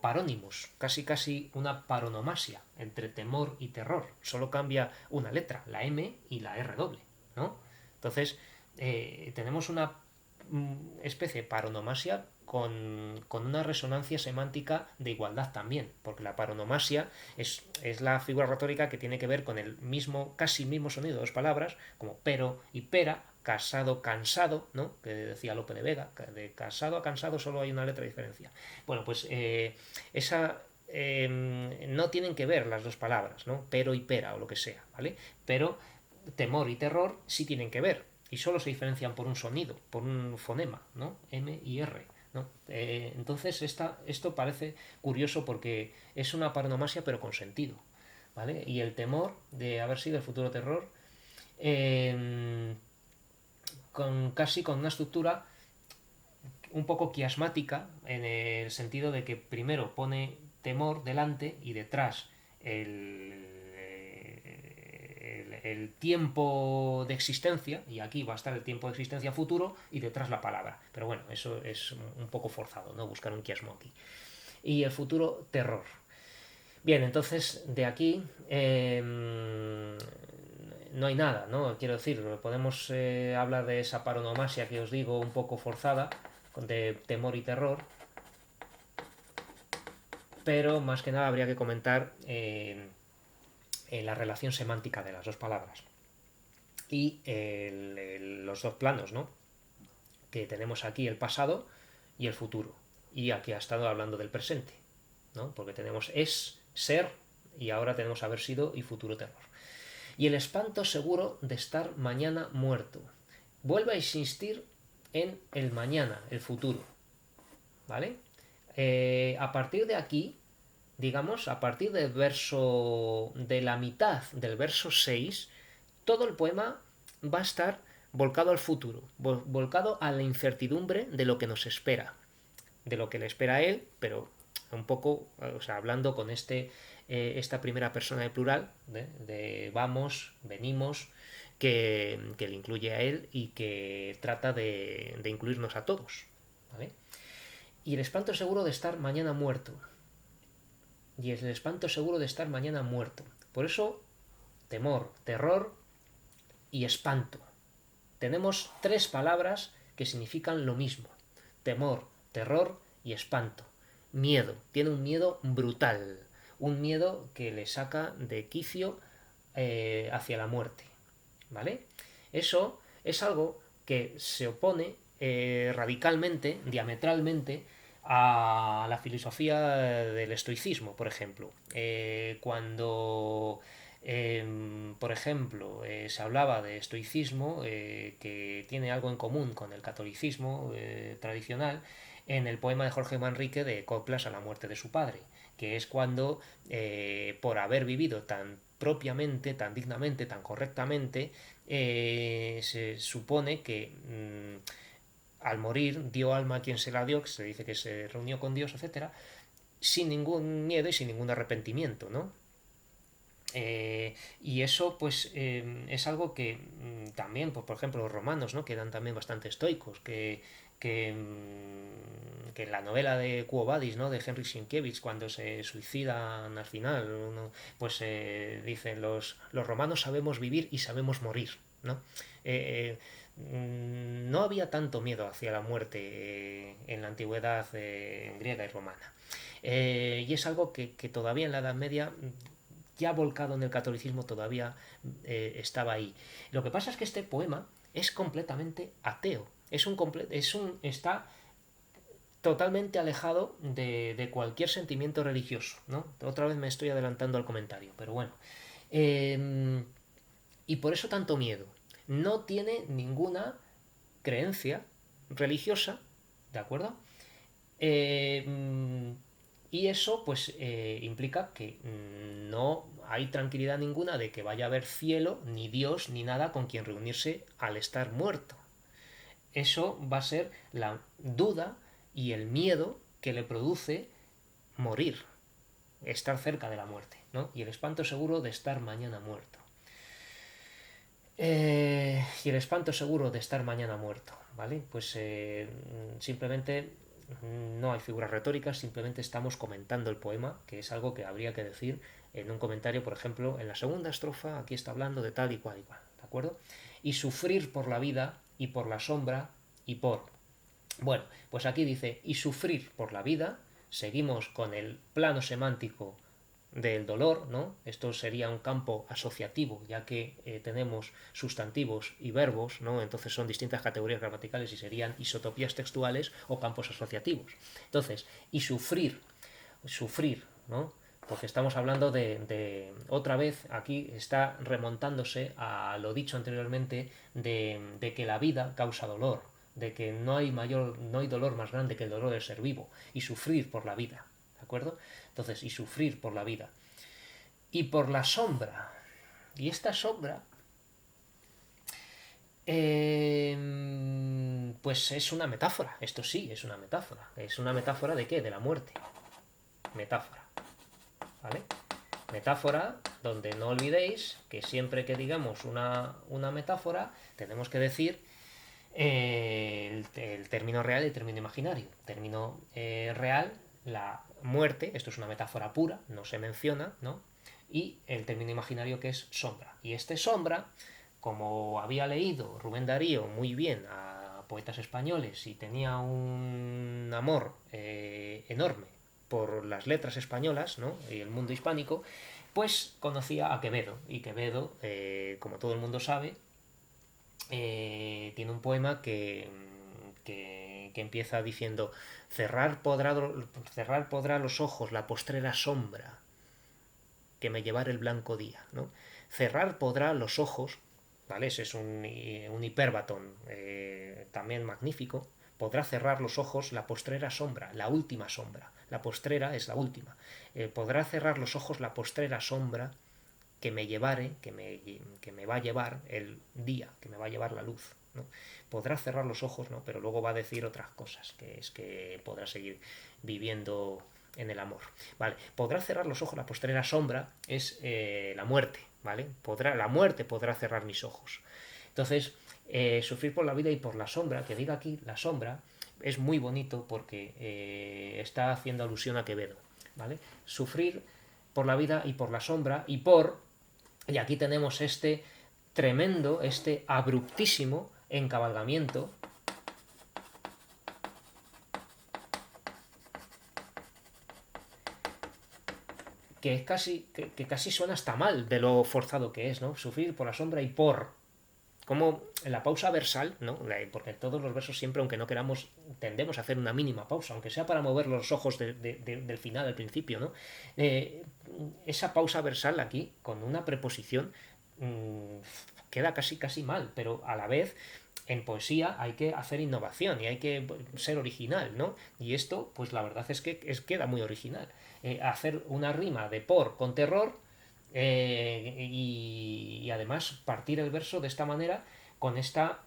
parónimos, casi una paronomasia entre temor y terror. Solo cambia una letra, la M y la R doble, ¿no? Entonces, tenemos una especie de paronomasia con una resonancia semántica de igualdad también, porque la paronomasia es la figura retórica que tiene que ver con el mismo, casi mismo sonido de dos palabras, como pero y pera, casado, cansado, ¿no? Que decía Lope de Vega, de casado a cansado solo hay una letra de diferencia. Bueno, pues esa no tienen que ver las dos palabras, ¿no? Pero y pera o lo que sea, ¿vale? Pero temor y terror sí tienen que ver y solo se diferencian por un sonido, por un fonema, ¿no? M y R, ¿no? Entonces esto parece curioso porque es una paronomasia pero con sentido, ¿vale? Y el temor de haber sido el futuro terror eh, con una estructura un poco quiasmática en el sentido de que primero pone temor delante y detrás el tiempo de existencia, y aquí va a estar el tiempo de existencia futuro, y detrás la palabra. Pero bueno, eso es un poco forzado, ¿no? Buscar un quiasmo aquí. Y el futuro, terror. Bien, entonces de aquí no hay nada, ¿no? Quiero decir, podemos hablar de esa paronomasia que os digo un poco forzada, de temor y terror, pero más que nada habría que comentar la relación semántica de las dos palabras y los dos planos, ¿no? Que tenemos aquí el pasado y el futuro. Y aquí ha estado hablando del presente, ¿no? Porque tenemos es, ser, y ahora tenemos haber sido y futuro terror. Y el espanto seguro de estar mañana muerto. Vuelve a insistir en el mañana, el futuro, ¿vale? A partir de aquí, digamos, a partir del verso, de la mitad del verso 6, todo el poema va a estar volcado al futuro, volcado a la incertidumbre de lo que nos espera, de lo que le espera a él, pero un poco, o sea, hablando con esta primera persona de plural, de vamos, venimos, que le incluye a él y que trata de incluirnos a todos, ¿vale? Y el espanto seguro de estar mañana muerto. Y el espanto seguro de estar mañana muerto. Por eso, temor, terror y espanto. Tenemos tres palabras que significan lo mismo. Temor, terror y espanto. Miedo. Tiene un miedo brutal. Un miedo que le saca de quicio hacia la muerte. ¿Vale? Eso es algo que se opone radicalmente, diametralmente, a la filosofía del estoicismo, por ejemplo. Cuando por ejemplo, se hablaba de estoicismo, que tiene algo en común con el catolicismo tradicional, en el poema de Jorge Manrique de Coplas a la muerte de su padre, que es cuando, por haber vivido tan propiamente, tan dignamente, tan correctamente, se supone que al morir dio alma a quien se la dio, que se dice que se reunió con Dios, etcétera, sin ningún miedo y sin ningún arrepentimiento, ¿no? Y eso pues es algo que también, pues, por ejemplo, los romanos, ¿no? Quedan también bastante estoicos, que en la novela de Quo Vadis, ¿no? De Henryk Sienkiewicz, cuando se suicidan al final, pues dicen los romanos sabemos vivir y sabemos morir, ¿no? No había tanto miedo hacia la muerte en la antigüedad griega y romana. Y es algo que todavía en la Edad Media, ya volcado en el catolicismo, todavía estaba ahí. Lo que pasa es que este poema es completamente ateo. Está totalmente alejado de cualquier sentimiento religioso, ¿no? Otra vez me estoy adelantando al comentario, pero bueno. Eh, y por eso tanto miedo. No tiene ninguna creencia religiosa, ¿de acuerdo? Eh, y eso pues implica que no hay tranquilidad ninguna de que vaya a haber cielo, ni Dios, ni nada con quien reunirse al estar muerto. Eso va a ser la duda y el miedo que le produce morir, estar cerca de la muerte, ¿no? Y el espanto seguro de estar mañana muerto. Y el espanto seguro de estar mañana muerto, ¿vale? Pues simplemente no hay figuras retóricas, simplemente estamos comentando el poema, que es algo que habría que decir en un comentario, por ejemplo, en la segunda estrofa, aquí está hablando de tal y cual, ¿de acuerdo? Y sufrir por la vida y por la sombra y por... Bueno, pues aquí dice, y sufrir por la vida, seguimos con el plano semántico del dolor, ¿no? Esto sería un campo asociativo, ya que tenemos sustantivos y verbos, ¿no? Entonces son distintas categorías gramaticales y serían isotopías textuales o campos asociativos. Entonces, y sufrir, ¿no? Porque estamos hablando otra vez, aquí está remontándose a lo dicho anteriormente, de que la vida causa dolor, de que no hay dolor más grande que el dolor de ser vivo, y sufrir por la vida, ¿de acuerdo? Entonces, y sufrir por la vida. Y por la sombra. Y esta sombra, pues es una metáfora. Esto sí, es una metáfora. ¿Es una metáfora de qué? De la muerte. Metáfora. ¿Vale? Metáfora donde no olvidéis que siempre que digamos una metáfora, tenemos que decir el término real y el término imaginario. Término real, la muerte, esto es una metáfora pura, no se menciona, ¿no? Y el término imaginario que es sombra. Y este sombra, como había leído Rubén Darío muy bien a poetas españoles y tenía un amor enorme por las letras españolas, ¿no? Y el mundo hispánico, pues conocía a Quevedo. Y Quevedo, como todo el mundo sabe, tiene un poema que empieza diciendo cerrar podrá los ojos la postrera sombra que me llevar el blanco día, ¿no? Cerrar podrá los ojos, ¿vale? Ese es un hiperbatón también magnífico. Podrá cerrar los ojos la postrera sombra, la última sombra. La postrera es la última. Podrá cerrar los ojos la postrera sombra que me llevare, que me va a llevar el día, que me va a llevar la luz, ¿no? Podrá cerrar los ojos, ¿no? Pero luego va a decir otras cosas, que es que podrá seguir viviendo en el amor. Vale, podrá cerrar los ojos, la postrera sombra es la muerte, ¿vale? La muerte podrá cerrar mis ojos. Entonces, sufrir por la vida y por la sombra, que diga aquí la sombra, es muy bonito porque está haciendo alusión a Quevedo, ¿vale? Sufrir por la vida y por la sombra y aquí tenemos este tremendo, este abruptísimo encabalgamiento que es que casi suena hasta mal de lo forzado que es, ¿no? Sufrir por la sombra y por. Como en la pausa versal, ¿no? Porque todos los versos siempre, aunque no queramos, tendemos a hacer una mínima pausa, aunque sea para mover los ojos del final al principio, ¿no? Esa pausa versal aquí, con una preposición, queda casi mal, pero a la vez en poesía hay que hacer innovación y hay que ser original, ¿no? Y esto, pues la verdad es que queda muy original. Hacer una rima de por con terror y además partir el verso de esta manera con esta,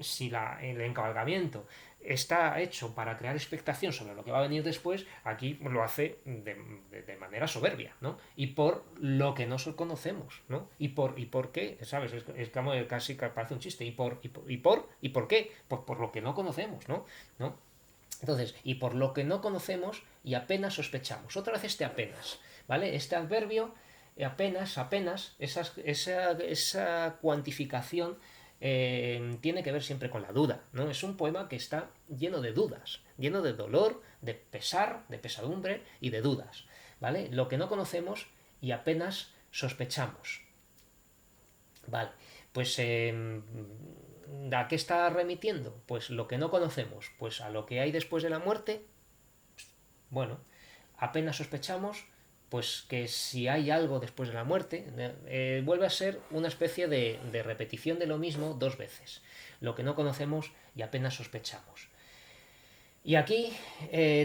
si el encabalgamiento está hecho para crear expectación sobre lo que va a venir después, aquí lo hace de manera soberbia, ¿no? Y por lo que no conocemos, ¿no? ¿Y por qué? ¿Sabes? Es como casi parece un chiste. ¿Y por qué? Pues por lo que no conocemos, ¿no? ¿No? Entonces, y por lo que no conocemos y apenas sospechamos. Otra vez este apenas, ¿vale? Este adverbio, apenas, esa cuantificación tiene que ver siempre con la duda, ¿no? Es un poema que está lleno de dudas, lleno de dolor, de pesar, de pesadumbre y de dudas, ¿vale? Lo que no conocemos y apenas sospechamos. Vale, pues ¿A qué está remitiendo? Pues lo que no conocemos, pues a lo que hay después de la muerte. Bueno, apenas sospechamos pues que si hay algo después de la muerte, vuelve a ser una especie de repetición de lo mismo dos veces. Lo que no conocemos y apenas sospechamos. Y aquí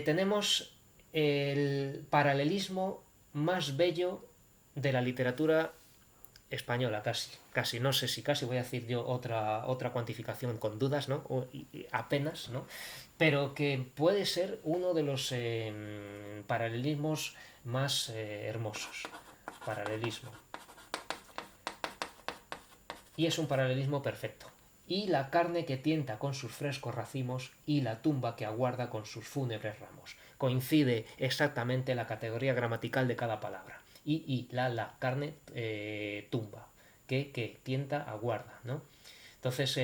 tenemos el paralelismo más bello de la literatura española, casi. Casi, no sé si casi voy a decir yo otra cuantificación con dudas, ¿no? Apenas, ¿no? Pero que puede ser uno de los paralelismos más hermosos. Paralelismo. Y es un paralelismo perfecto. Y la carne que tienta con sus frescos racimos y la tumba que aguarda con sus fúnebres ramos. Coincide exactamente la categoría gramatical de cada palabra. La carne, tumba, que tienta, aguarda, ¿no? Entonces,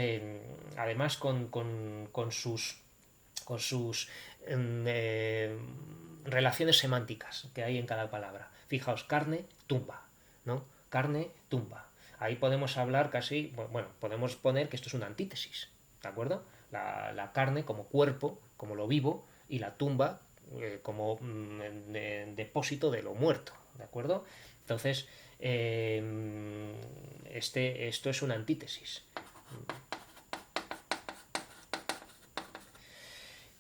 además con sus eh, relaciones semánticas que hay en cada palabra. Fijaos, carne, tumba, ¿no? Carne, tumba. Ahí podemos hablar casi, bueno, podemos poner que esto es una antítesis, ¿de acuerdo? La carne como cuerpo, como lo vivo, y la tumba como depósito de lo muerto, ¿de acuerdo? Entonces, esto es una antítesis.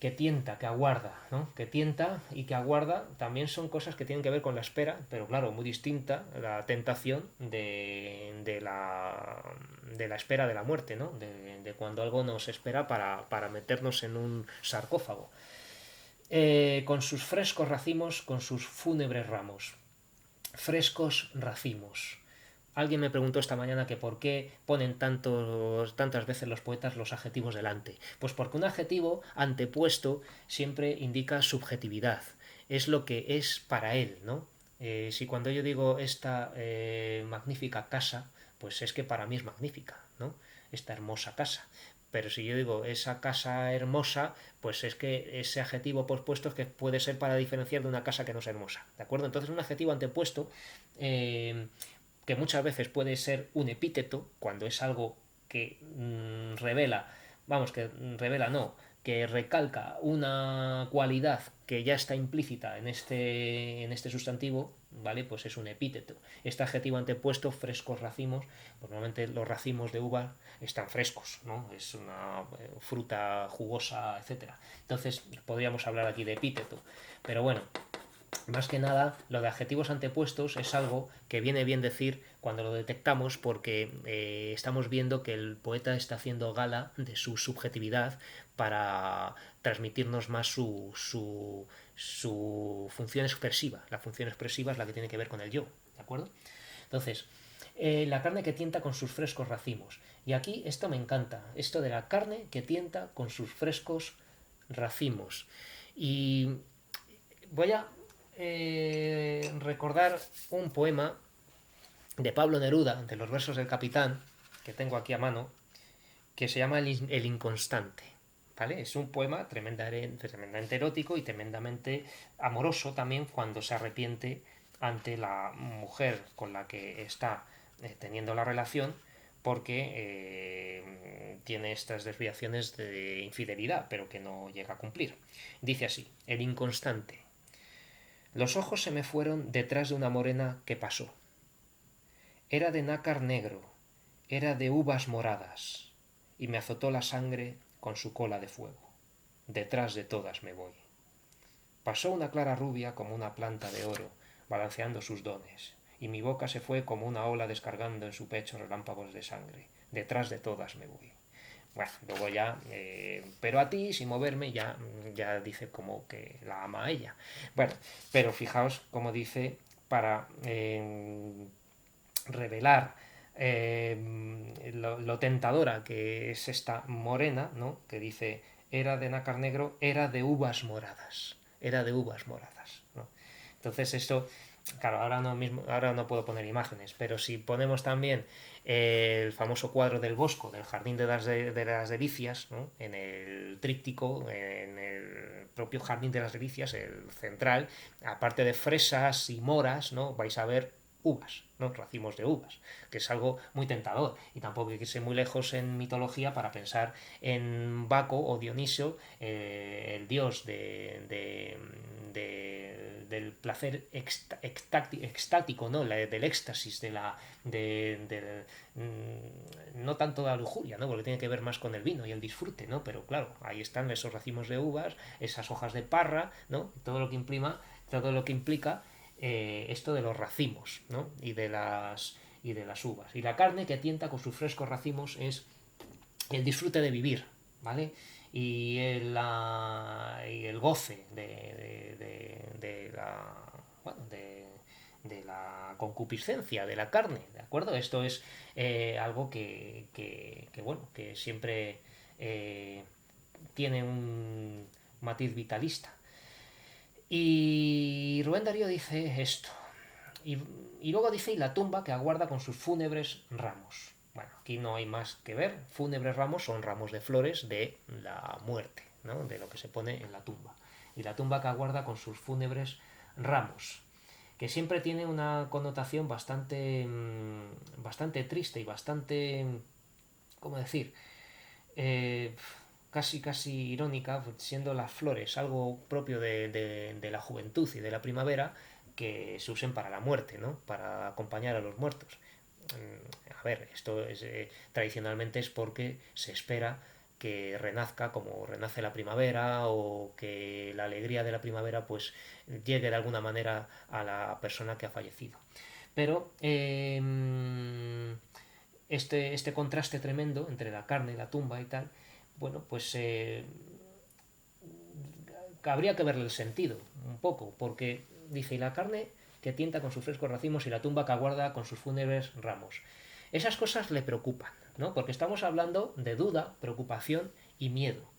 Que tienta, que aguarda, ¿no? Que tienta y que aguarda también son cosas que tienen que ver con la espera, pero claro, muy distinta la tentación de la espera de la muerte, ¿no? De cuando algo nos espera para meternos en un sarcófago. Con sus frescos racimos, con sus fúnebres ramos. Frescos racimos. Alguien me preguntó esta mañana que por qué ponen tantas veces los poetas los adjetivos delante. Pues porque un adjetivo antepuesto siempre indica subjetividad. Es lo que es para él, ¿no? Si cuando yo digo esta magnífica casa, pues es que para mí es magnífica, ¿no? Esta hermosa casa. Pero si yo digo esa casa hermosa, pues es que ese adjetivo pospuesto es que puede ser para diferenciar de una casa que no es hermosa, ¿de acuerdo? Entonces un adjetivo antepuesto que muchas veces puede ser un epíteto, cuando es algo que revela, vamos, que revela no, que recalca una cualidad que ya está implícita en este sustantivo, ¿vale? Pues es un epíteto. Este adjetivo antepuesto, frescos racimos, pues normalmente los racimos de uva están frescos, ¿no? Es una fruta jugosa, etcétera. Entonces podríamos hablar aquí de epíteto. Pero bueno, más que nada, lo de adjetivos antepuestos es algo que viene bien decir cuando lo detectamos porque estamos viendo que el poeta está haciendo gala de su subjetividad para transmitirnos más su función expresiva. La función expresiva es la que tiene que ver con el yo, ¿de acuerdo? Entonces, la carne que tienta con sus frescos racimos. Y aquí esto me encanta, esto de la carne que tienta con sus frescos racimos. Y voy a recordar un poema de Pablo Neruda, de los versos del Capitán, que tengo aquí a mano, que se llama El Inconstante. ¿Vale? Es un poema tremendamente erótico y tremendamente amoroso también cuando se arrepiente ante la mujer con la que está teniendo la relación porque tiene estas desviaciones de infidelidad, pero que no llega a cumplir. Dice así, el inconstante. Los ojos se me fueron detrás de una morena que pasó. Era de nácar negro, era de uvas moradas, y me azotó la sangre con su cola de fuego. Detrás de todas me voy. Pasó una clara rubia como una planta de oro, balanceando sus dones, y mi boca se fue como una ola descargando en su pecho relámpagos de sangre. Detrás de todas me voy. Bueno, luego ya, pero a ti, sin moverme, ya dice como que la ama a ella. Bueno, pero fijaos como dice para revelar lo tentadora que es esta morena, ¿no? Que dice, era de nácar negro, era de uvas moradas. Era de uvas moradas, ¿no? Entonces esto, claro, ahora no puedo poner imágenes, pero si ponemos también el famoso cuadro del Bosco, del Jardín de las Delicias, ¿no? En el tríptico, en el propio Jardín de las Delicias, el central, aparte de fresas y moras, ¿no? Vais a ver uvas, ¿no? Racimos de uvas, que es algo muy tentador. Y tampoco hay que irse muy lejos en mitología para pensar en Baco o Dionisio, el dios del placer extático, ¿no? Del éxtasis, no tanto de la lujuria, ¿no? Porque tiene que ver más con el vino y el disfrute, ¿no? Pero claro, ahí están esos racimos de uvas, esas hojas de parra, ¿no? Todo lo que implica esto de los racimos, ¿no? Y de las uvas. Y la carne que tienta con sus frescos racimos es el disfrute de vivir, ¿vale? Y el goce de la, bueno, de la concupiscencia de la carne, ¿de acuerdo? Esto es algo bueno, que siempre tiene un matiz vitalista. Y Rubén Darío dice esto. Y, y luego dice, y la tumba que aguarda con sus fúnebres ramos. Bueno, aquí no hay más que ver. Fúnebres ramos son ramos de flores de la muerte, ¿no? De lo que se pone en la tumba. Y la tumba que aguarda con sus fúnebres ramos, que siempre tiene una connotación bastante triste y bastante, ¿cómo decir? Eh, casi irónica, siendo las flores algo propio de la juventud y de la primavera, que se usen para la muerte, ¿no? Para acompañar a los muertos. A ver, esto es, tradicionalmente es porque se espera que renazca como renace la primavera, o que la alegría de la primavera pues llegue de alguna manera a la persona que ha fallecido. Pero este contraste tremendo entre la carne, la tumba y tal, bueno, pues habría que verle el sentido un poco, porque dice, y la carne que tienta con sus frescos racimos y la tumba que aguarda con sus fúnebres ramos. Esas cosas le preocupan, ¿no? Porque estamos hablando de duda, preocupación y miedo.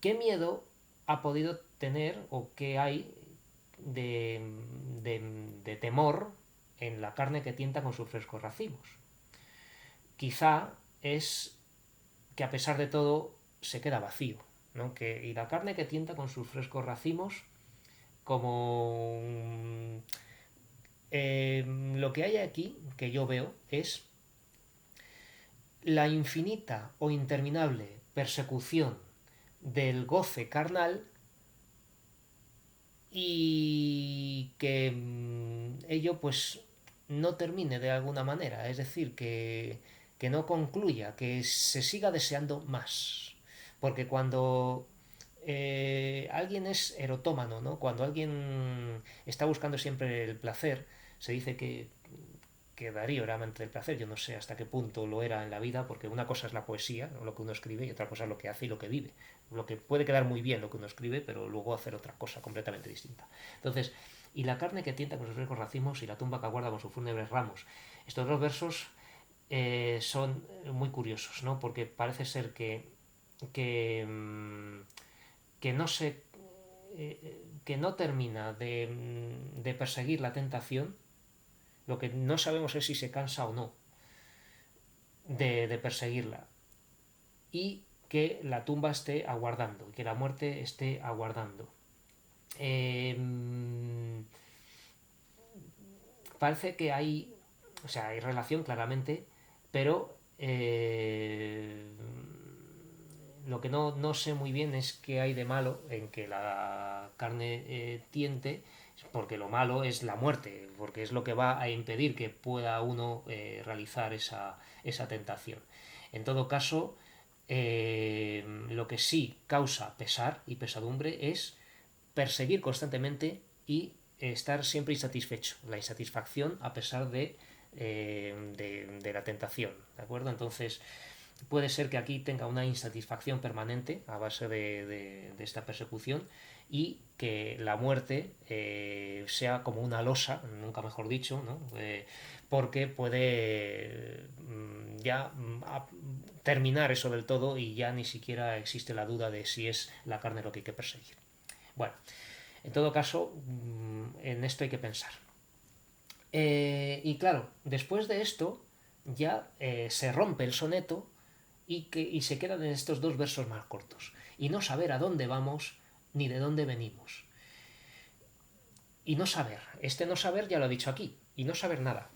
¿Qué miedo ha podido tener o qué hay de temor en la carne que tienta con sus frescos racimos? Quizá es que a pesar de todo se queda vacío, ¿no? Y la carne que tienta con sus frescos racimos, como lo que hay aquí, que yo veo, es la infinita o interminable persecución del goce carnal, y que ello pues no termine de alguna manera, es decir, que no concluya, que se siga deseando más. Porque cuando alguien es erotómano, ¿no? Cuando alguien está buscando siempre el placer, se dice que Darío era amante del placer. Yo no sé hasta qué punto lo era en la vida, porque una cosa es la poesía, lo que uno escribe, y otra cosa es lo que hace y lo que vive. Lo que puede quedar muy bien lo que uno escribe, pero luego hacer otra cosa completamente distinta. Entonces, y la carne que tienta con sus frescos racimos y la tumba que aguarda con sus fúnebres ramos. Estos dos versos son muy curiosos, ¿no? Porque parece ser que, que no se que no termina de perseguir la tentación. Lo que no sabemos es si se cansa o no de perseguirla, y que la tumba esté aguardando, que la muerte esté aguardando. Eh, Parece que hay, o sea, hay relación claramente, pero lo que no sé muy bien es qué hay de malo en que la carne tiente, porque lo malo es la muerte, porque es lo que va a impedir que pueda uno realizar esa tentación. En todo caso, lo que sí causa pesar y pesadumbre es perseguir constantemente y estar siempre insatisfecho, la insatisfacción a pesar de la tentación, ¿de acuerdo? Entonces, puede ser que aquí tenga una insatisfacción permanente a base de esta persecución, y que la muerte sea como una losa, nunca mejor dicho, ¿no? Porque puede ya terminar eso del todo, y ya ni siquiera existe la duda de si es la carne lo que hay que perseguir. Bueno, en todo caso, en esto hay que pensar. Y claro, después de esto ya se rompe el soneto, y se quedan en estos dos versos más cortos, y no saber a dónde vamos ni de dónde venimos. y no saber. Este no saber ya lo he dicho aquí, y no saber nada.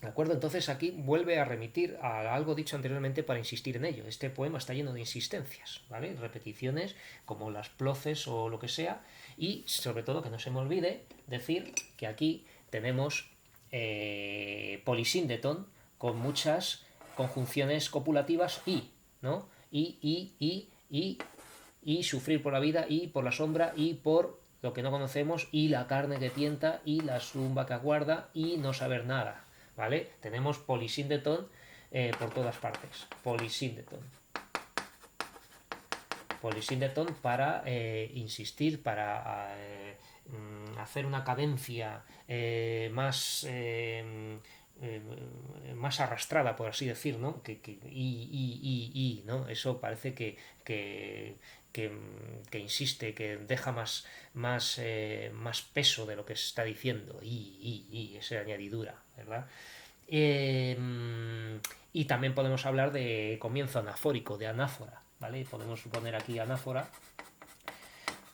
¿De acuerdo? Entonces aquí vuelve a remitir a algo dicho anteriormente para insistir en ello. Este poema está lleno de insistencias, ¿vale? Repeticiones como las ploces o lo que sea. Y sobre todo que no se me olvide decir que aquí tenemos polisíndeton con muchas conjunciones copulativas y, ¿no? Y, sufrir por la vida, y por la sombra, y por lo que no conocemos, y la carne que tienta, y la zumba que aguarda, y no saber nada, ¿vale? Tenemos polisíndeton por todas partes. Polisíndeton para insistir, para hacer una cadencia más arrastrada, por así decir, ¿no? ¿No? Eso parece que insiste, que deja más peso de lo que se está diciendo, esa añadidura, ¿verdad? Eh, y también podemos hablar de comienzo anafórico, de anáfora, ¿vale? Podemos poner aquí anáfora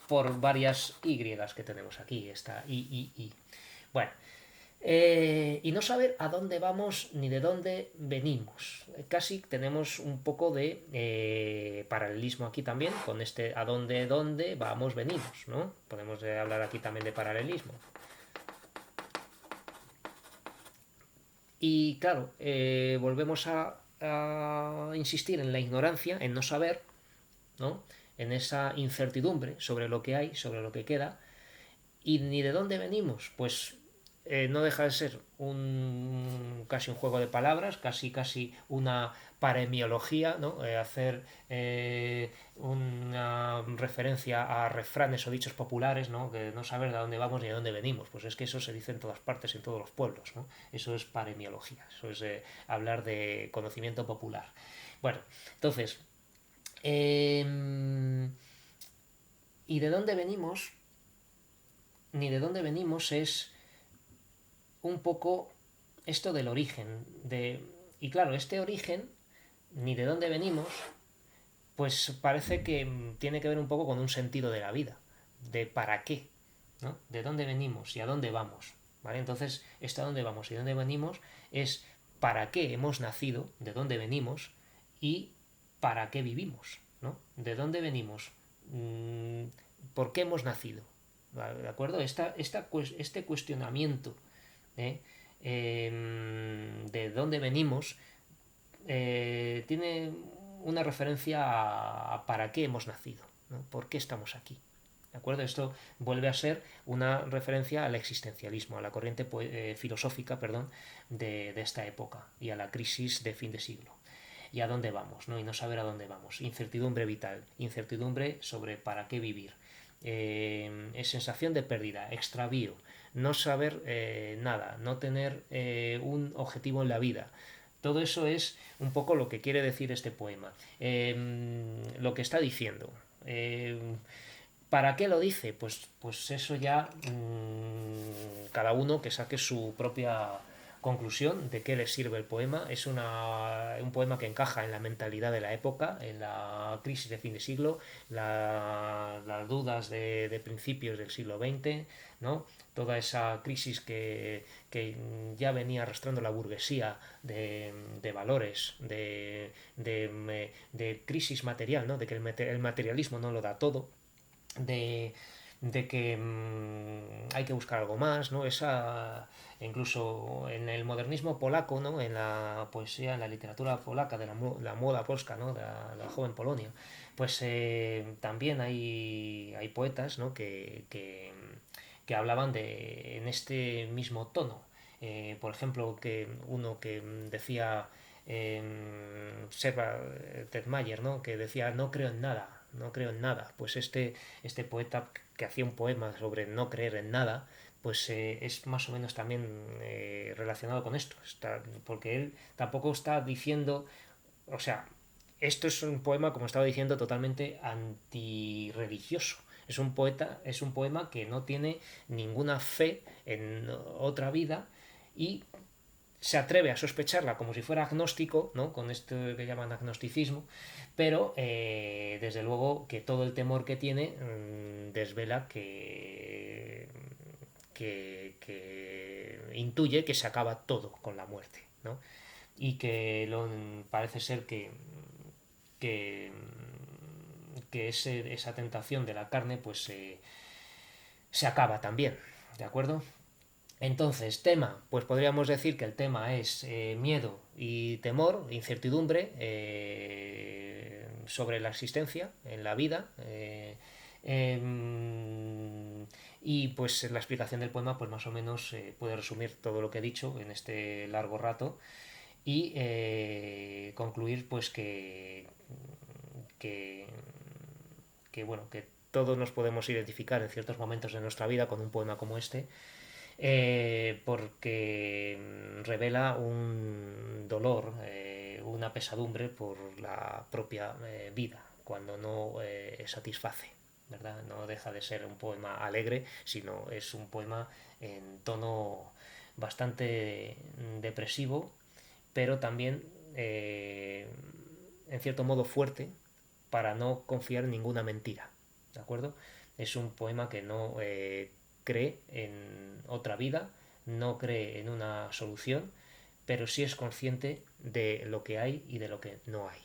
por varias Y que tenemos aquí, esta I. Bueno, y no saber a dónde vamos ni de dónde venimos. Casi tenemos un poco de paralelismo aquí también con este a dónde vamos, venimos, ¿no? Podemos hablar aquí también de paralelismo. Y claro, volvemos a insistir en la ignorancia, en no saber, ¿no? En esa incertidumbre sobre lo que hay, sobre lo que queda, y ni de dónde venimos, pues no deja de ser casi un juego de palabras, casi una paremiología, ¿no? Hacer una referencia a refranes o dichos populares, ¿no? Que no saber de dónde vamos ni de dónde venimos. Pues es que eso se dice en todas partes, en todos los pueblos, ¿no? Eso es paremiología, eso es hablar de conocimiento popular. Bueno, entonces, ¿y de dónde venimos? Ni de dónde venimos es un poco esto del origen. Y claro, este origen, ni de dónde venimos, pues parece que tiene que ver un poco con un sentido de la vida, de para qué, ¿no? De dónde venimos y a dónde vamos, ¿vale? Entonces, esto a dónde vamos y dónde venimos es para qué hemos nacido, de dónde venimos y para qué vivimos, ¿no? De dónde venimos, por qué hemos nacido, ¿de acuerdo? Este cuestionamiento ¿eh? De dónde venimos tiene una referencia a para qué hemos nacido, ¿no? ¿Por qué estamos aquí? ¿De acuerdo? Esto vuelve a ser una referencia al existencialismo, a la corriente filosófica, perdón, de esta época y a la crisis de fin de siglo. ¿Y a dónde vamos? ¿No? Y no saber a dónde vamos. Incertidumbre vital, incertidumbre sobre para qué vivir. Sensación de pérdida, extravío, no saber nada, no tener un objetivo en la vida. Todo eso es un poco lo que quiere decir este poema. Lo que está diciendo. ¿Para qué lo dice? Pues eso ya cada uno que saque su propia conclusión de qué le sirve el poema. Es un poema que encaja en la mentalidad de la época, en la crisis de fin de siglo, las dudas de principios del siglo XX, ¿no? Toda esa crisis que ya venía arrastrando la burguesía de valores, de crisis material, ¿no? De que el materialismo no lo da todo, de que hay que buscar algo más, ¿no? Incluso en el modernismo polaco, ¿no? En la poesía, en la literatura polaca de la moda polska, ¿no? De la joven Polonia, pues también hay poetas, ¿no? Que hablaban en este mismo tono. Por ejemplo, uno que decía Seba Tedmayer, ¿no? Que decía no creo en nada, no creo en nada. Pues este poeta que hacía un poema sobre no creer en nada, pues es más o menos también relacionado con esto, porque él tampoco está diciendo, o sea, esto es un poema, como estaba diciendo, totalmente antirreligioso. Es un poema que no tiene ninguna fe en otra vida y se atreve a sospecharla como si fuera agnóstico, ¿no? Con esto que llaman agnosticismo, pero desde luego que todo el temor que tiene desvela que intuye que se acaba todo con la muerte, ¿no? Y que parece ser que, esa tentación de la carne pues se acaba también, ¿de acuerdo? Entonces, tema, pues podríamos decir que el tema es miedo y temor, incertidumbre sobre la existencia en la vida. Y pues la explicación del poema pues más o menos puede resumir todo lo que he dicho en este largo rato y concluir pues que, bueno, que todos nos podemos identificar en ciertos momentos de nuestra vida con un poema como este, porque revela un dolor, una pesadumbre por la propia vida, cuando no satisface, ¿verdad? No deja de ser un poema alegre, sino es un poema en tono bastante depresivo, pero también en cierto modo fuerte para no confiar en ninguna mentira, ¿de acuerdo? Es un poema que no cree en otra vida, no cree en una solución, pero sí es consciente de lo que hay y de lo que no hay.